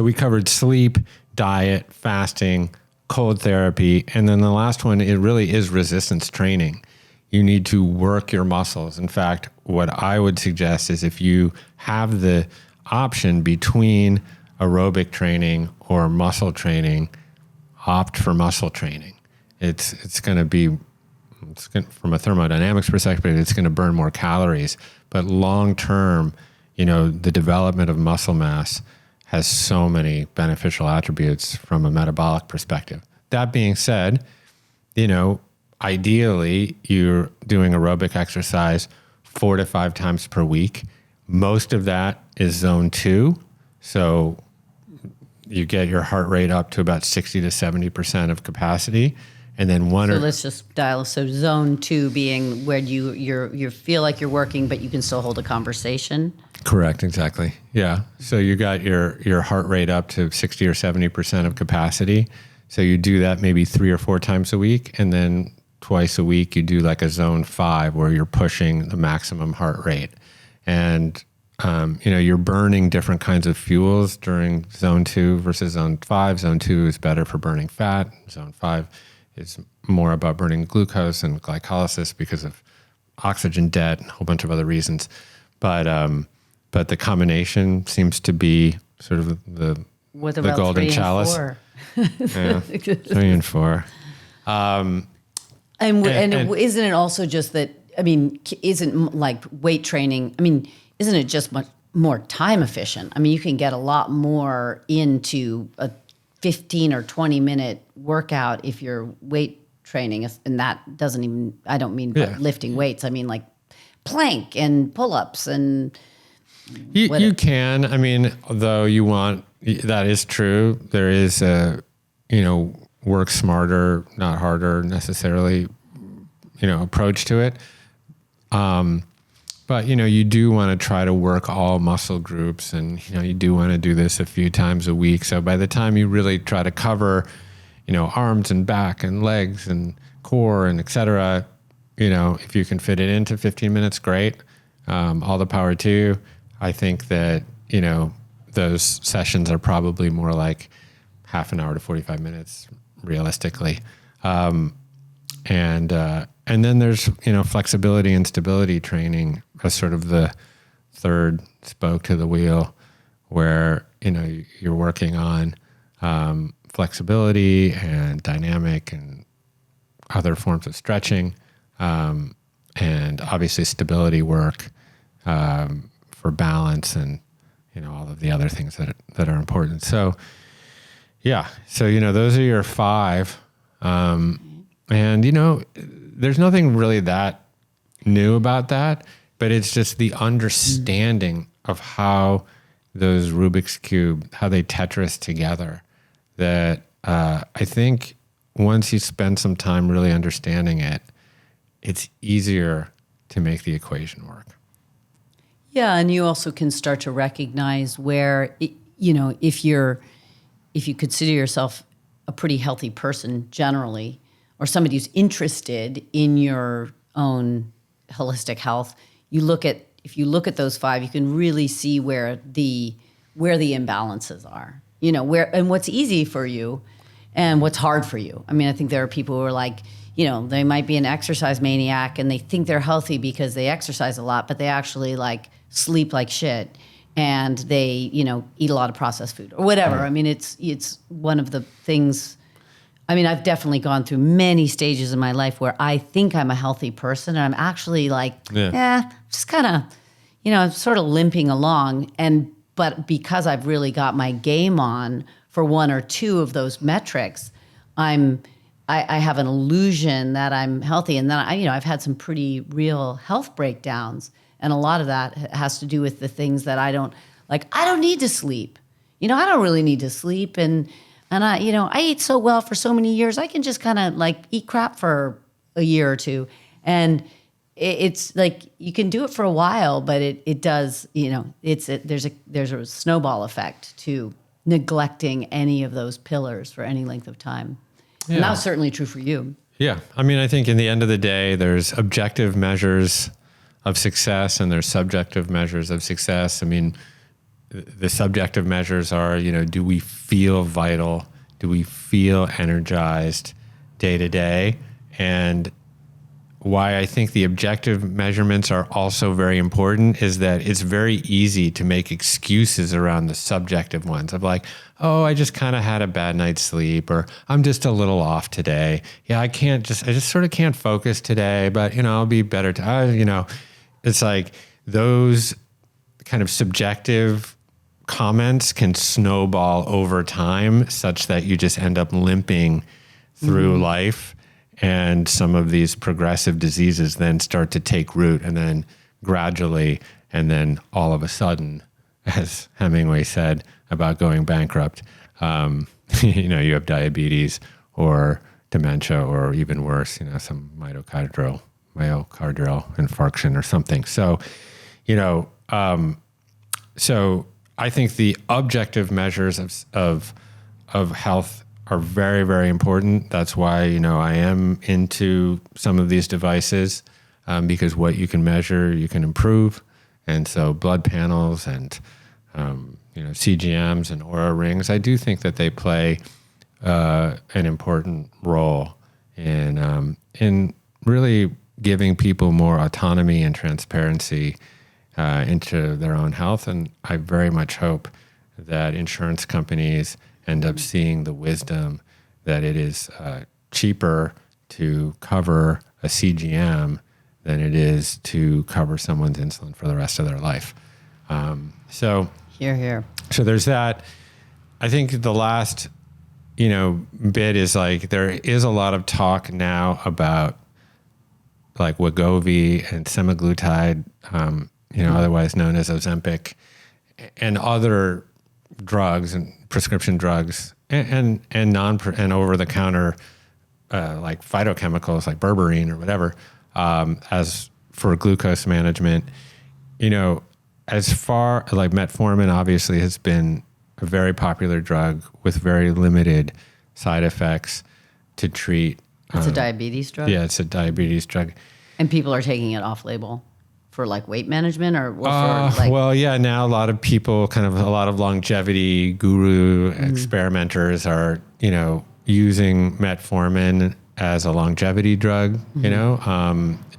we covered sleep, diet, fasting, cold therapy, and then the last one, it really is resistance training. You need to work your muscles. In fact, what I would suggest is if you have the option between aerobic training or muscle training, opt for muscle training. It's going to be, from a thermodynamics perspective, it's going to burn more calories, but long term, the development of muscle mass has so many beneficial attributes from a metabolic perspective. That being said, ideally you're doing aerobic exercise 4 to 5 times per week. Most of that is zone 2. So you get your heart rate up to about 60 to 70% of capacity. And then let's just dial. So zone 2 being where you feel like you're working, but you can still hold a conversation. Correct. Exactly. Yeah. So you got your heart rate up to 60 or 70% of capacity. So you do that maybe 3 or 4 times a week. And then twice a week, you do like a zone 5 where you're pushing the maximum heart rate. And, you're burning different kinds of fuels during zone 2 versus zone 5. Zone 2 is better for burning fat. Zone 5 is more about burning glucose and glycolysis because of oxygen debt and a whole bunch of other reasons. But the combination seems to be sort of the golden chalice. 4? Yeah, 3 and 4. And isn't it also just that, isn't like weight training, isn't it just much more time efficient? You can get a lot more into a 15 or 20 minute workout if you're weight training. And that doesn't even, I don't mean lifting weights. I mean like plank and pull-ups and you can. Though you want, that is true. There is a, work smarter, not harder necessarily, approach to it. But, you do want to try to work all muscle groups, and, you do want to do this a few times a week. So by the time you really try to cover, arms and back and legs and core and et cetera, if you can fit it into 15 minutes, great. All the power to you. I think that, those sessions are probably more like half an hour to 45 minutes realistically. And then there's, flexibility and stability training as sort of the third spoke to the wheel where, you're working on flexibility and dynamic and other forms of stretching, and obviously stability work for balance and, all of the other things that are important. So, yeah. So, those are your 5. And, there's nothing really that new about that, but it's just the understanding of how those Rubik's Cube, how they Tetris together, that I think once you spend some time really understanding it, it's easier to make the equation work. Yeah, and you also can start to recognize where, if you consider yourself a pretty healthy person generally, or somebody who's interested in your own holistic health, if you look at those 5, you can really see where the imbalances are. And what's easy for you, and what's hard for you. I mean, I think there are people who are like, they might be an exercise maniac and they think they're healthy because they exercise a lot, but they actually like sleep like shit and they, eat a lot of processed food or whatever. I mean, it's one of the things. I mean, I've definitely gone through many stages in my life where I think I'm a healthy person and I'm actually like, just kind of, sort of limping along. But because I've really got my game on for one or two of those metrics, I have an illusion that I'm healthy. And then I've had some pretty real health breakdowns. And a lot of that has to do with the things that I don't need to sleep. I don't really need to sleep. And I ate so well for so many years, I can just kind of like eat crap for a year or two. And it's like, you can do it for a while, but it does, there's a snowball effect to neglecting any of those pillars for any length of time. Yeah. And that was certainly true for you. Yeah. I mean, I think in the end of the day, there's objective measures of success and there's subjective measures of success. I mean, the subjective measures are, do we feel vital? Do we feel energized day to day? And why I think the objective measurements are also very important is that it's very easy to make excuses around the subjective ones of like, oh, I just kind of had a bad night's sleep, or I'm just a little off today. Yeah, I just sort of can't focus today, but I'll be better. It's like those kind of subjective comments can snowball over time such that you just end up limping through life. And some of these progressive diseases then start to take root, and then gradually, and then all of a sudden, as Hemingway said about going bankrupt, you have diabetes or dementia, or even worse, some myocardial infarction or something. So, so I think the objective measures of health are very, very important. That's why, I am into some of these devices, because what you can measure, you can improve. And so blood panels and, CGMs and Oura rings, I do think that they play an important role in really giving people more autonomy and transparency into their own health. And I very much hope that insurance companies end up seeing the wisdom that it is cheaper to cover a CGM than it is to cover someone's insulin for the rest of their life. So Here. So there's that. I think the last, bit is like, there is a lot of talk now about like Wegovy and semaglutide, otherwise known as Ozempic, and other drugs and prescription drugs and over the counter like phytochemicals like berberine or whatever, as for glucose management. As far like metformin obviously has been a very popular drug with very limited side effects to treat. It's a diabetes drug? Yeah, it's a diabetes drug. And people are taking it off label for like weight management or for Well, yeah, now a lot of people, a lot of longevity guru experimenters are, using metformin as a longevity drug,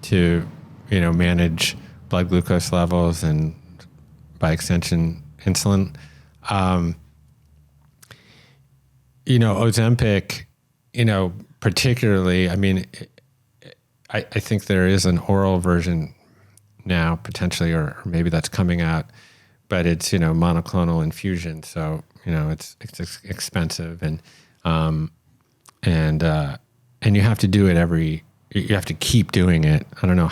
to, manage blood glucose levels and by extension insulin. Ozempic, particularly, I mean, I think there is an oral version now potentially, or maybe that's coming out, but it's, monoclonal infusion. So, it's expensive and you have to do it you have to keep doing it. I don't know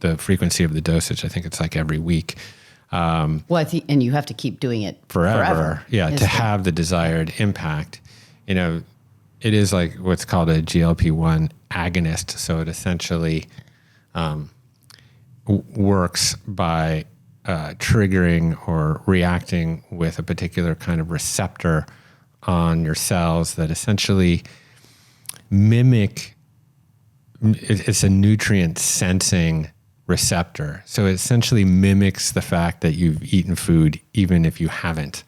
the frequency of the dosage. I think it's like every week. And you have to keep doing it forever. Yeah. To have the desired impact, it is like what's called a GLP-1 agonist. So it essentially, works by triggering or reacting with a particular kind of receptor on your cells that essentially mimic. It's a nutrient sensing receptor. So it essentially mimics the fact that you've eaten food even if you haven't.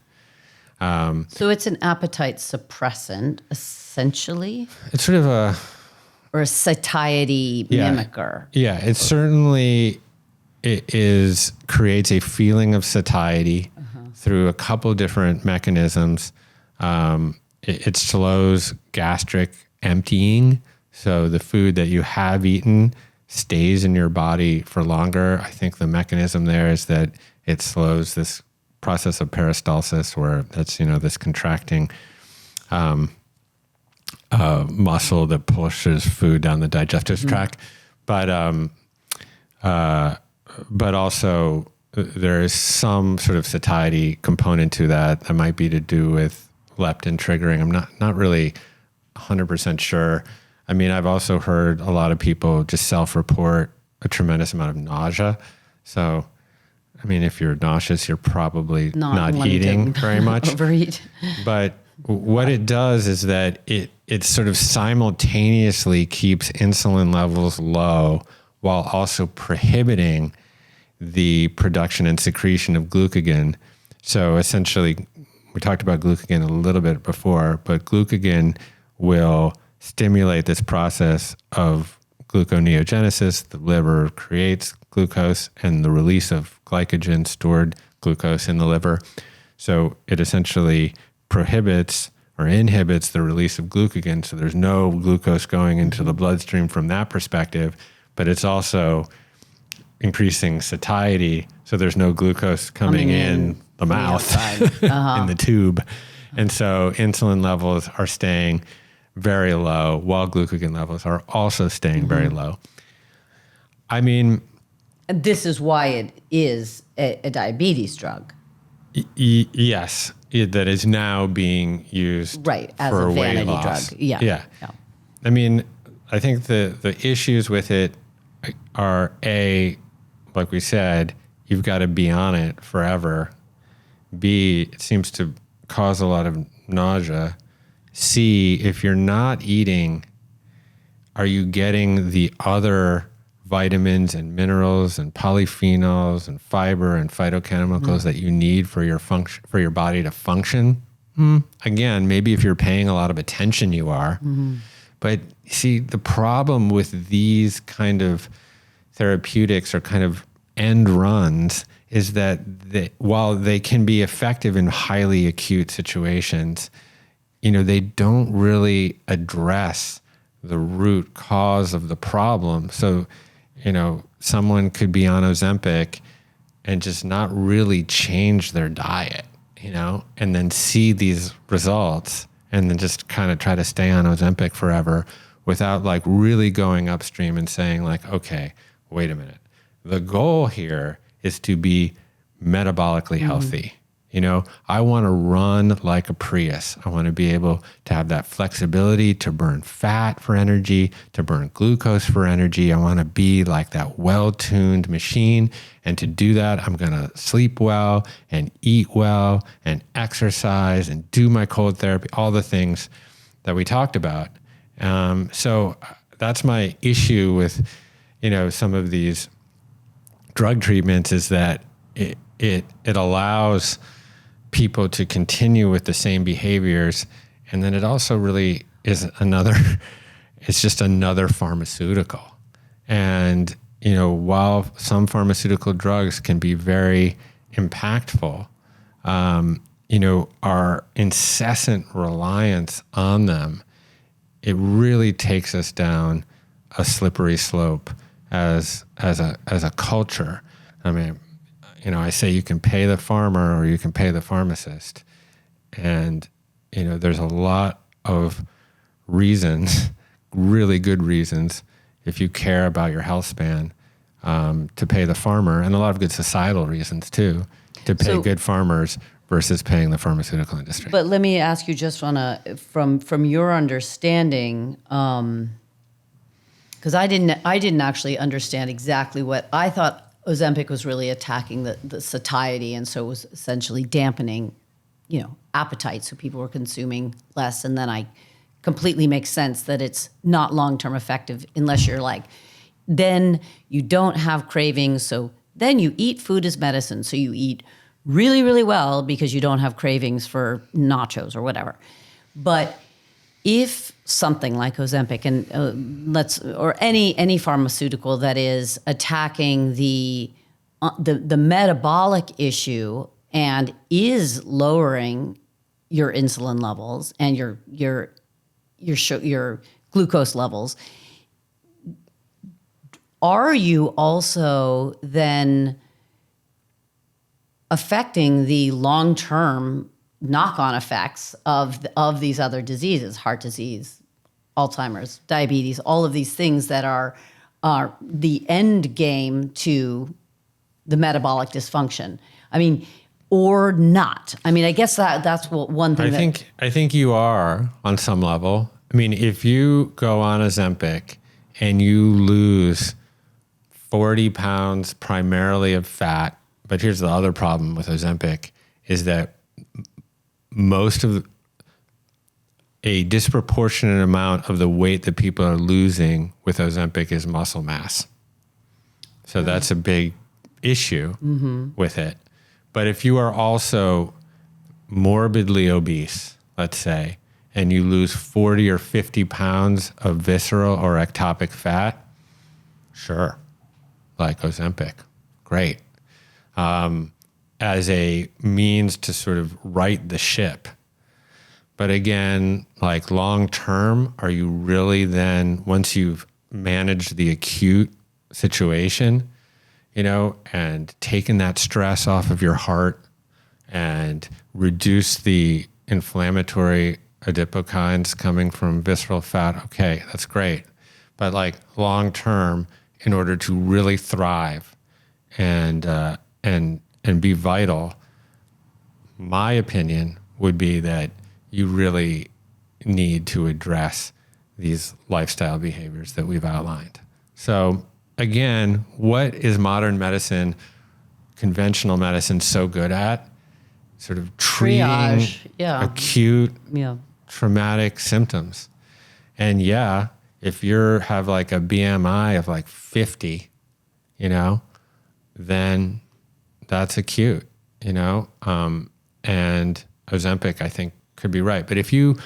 So it's an appetite suppressant, essentially, It's sort of a or a satiety mimicker. Yeah, it certainly creates a feeling of satiety through a couple different mechanisms. It slows gastric emptying, so the food that you have eaten stays in your body for longer. I think the mechanism there is that it slows this process of peristalsis, where that's this contracting muscle that pushes food down the digestive tract, but also there is some sort of satiety component to that might be to do with leptin triggering. I'm not really 100% sure. I mean, I've also heard a lot of people just self-report a tremendous amount of nausea. So, I mean, if you're nauseous, you're probably not eating very much. Overeat. But what it does is that it sort of simultaneously keeps insulin levels low while also prohibiting the production and secretion of glucagon. So essentially, we talked about glucagon a little bit before, but glucagon will stimulate this process of gluconeogenesis. The liver creates glucose and the release of glycogen, stored glucose in the liver. So it essentially prohibits or inhibits the release of glucagon. So there's no glucose going into the bloodstream from that perspective, but it's also increasing satiety. So there's no glucose coming in the mouth, in the tube. And so insulin levels are staying very low while glucagon levels are also staying very low. I mean, and this is why it is a diabetes drug. Yes, that is now being used as for a weight vanity loss. drug. Yeah. I mean, I think the issues with it are like we said, you've got to be on it forever. B, it seems to cause a lot of nausea. C, if you're not eating, are you getting the other vitamins and minerals and polyphenols and fiber and phytochemicals that you need for your function, for your body to function? Again, maybe if you're paying a lot of attention, you are. But see, the problem with these kind of therapeutics or kind of end runs is that while they can be effective in highly acute situations, they don't really address the root cause of the problem. So, someone could be on Ozempic and just not really change their diet, and then see these results and then just kind of try to stay on Ozempic forever without like really going upstream and saying like, okay, wait a minute. The goal here is to be metabolically healthy. I want to run like a Prius. I want to be able to have that flexibility to burn fat for energy, to burn glucose for energy. I want to be like that well-tuned machine. And to do that, I'm going to sleep well and eat well and exercise and do my cold therapy, all the things that we talked about. So that's my issue with, some of these drug treatments is that it allows people to continue with the same behaviors. And then it also really is it's just another pharmaceutical. And, while some pharmaceutical drugs can be very impactful, our incessant reliance on them, it really takes us down a slippery slope as a culture. I mean, I say you can pay the farmer or you can pay the pharmacist. And, there's a lot of reasons, really good reasons, if you care about your health span, to pay the farmer, and a lot of good societal reasons too, to pay good farmers versus paying the pharmaceutical industry. But let me ask you just from your understanding, because I didn't actually understand exactly what I thought. Ozempic was really attacking the satiety, and so it was essentially dampening, appetite. So people were consuming less, and then I completely makes sense that it's not long-term effective unless you're like, then you don't have cravings. So then you eat food as medicine. So you eat really, really well because you don't have cravings for nachos or whatever. But if something like Ozempic and or any pharmaceutical that is attacking the metabolic issue and is lowering your insulin levels and your glucose levels, are you also then affecting the long-term knock-on effects of these other diseases, heart disease, Alzheimer's, diabetes, all of these things that are the end game to the metabolic dysfunction? I mean, or not? I mean, I guess that's one thing. I think you are on some level. I mean, if you go on Ozempic and you lose 40 pounds primarily of fat, but here's the other problem with Ozempic is that a disproportionate amount of the weight that people are losing with Ozempic is muscle mass. So that's a big issue with it. But if you are also morbidly obese, let's say, and you lose 40 or 50 pounds of visceral or ectopic fat, sure, like Ozempic, great. As a means to sort of right the ship. But again, like long term, are you really then, once you've managed the acute situation, and taken that stress off of your heart and reduce the inflammatory adipokines coming from visceral fat, okay, that's great. But like long term, in order to really thrive and be vital, my opinion would be that you really need to address these lifestyle behaviors that we've outlined. So again, what is modern medicine, conventional medicine so good at? Sort of treating acute traumatic symptoms. And if you have like a BMI of like 50, then that's acute, and Ozempic, I think, could be right. But if you're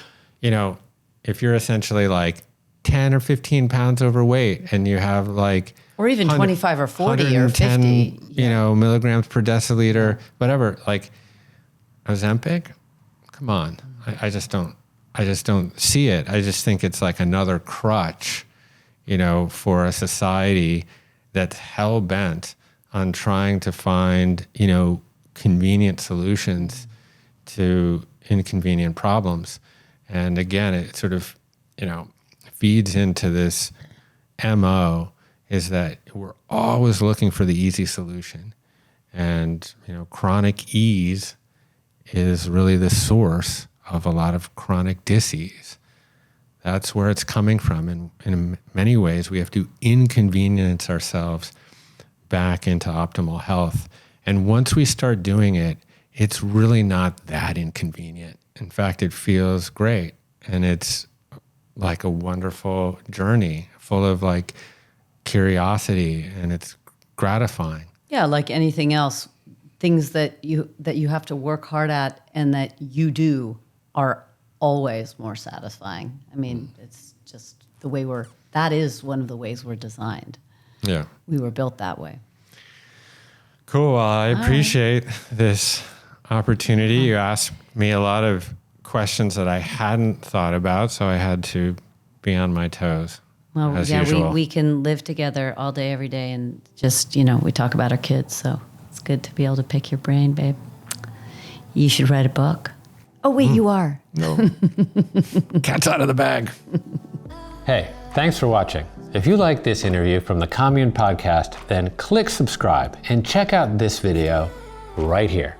essentially like 10 or 15 pounds overweight and you have like, or even 25 or 40 or 50, milligrams per deciliter, whatever, like Ozempic, come on. I just don't see it. I just think it's like another crutch, for a society that's hell bent on trying to find, convenient solutions to inconvenient problems. And again, it sort of, feeds into this MO is that we're always looking for the easy solution. And, chronic ease is really the source of a lot of chronic disease. That's where it's coming from. And in many ways, we have to inconvenience ourselves back into optimal health. And once we start doing it, it's really not that inconvenient. In fact, it feels great. And it's like a wonderful journey full of like curiosity, and it's gratifying. Yeah, like anything else, things that you have to work hard at and that you do are always more satisfying. I mean, it's just the way that is one of the ways we're designed. Yeah. We were built that way. Cool. I appreciate this opportunity. You asked me a lot of questions that I hadn't thought about, so I had to be on my toes. Well, as usual. We can live together all day, every day, and just, we talk about our kids, so it's good to be able to pick your brain, babe. You should write a book. Oh, wait, you are. No. Cat's out of the bag. Hey, thanks for watching. If you like this interview from the Commune podcast, then click subscribe and check out this video right here.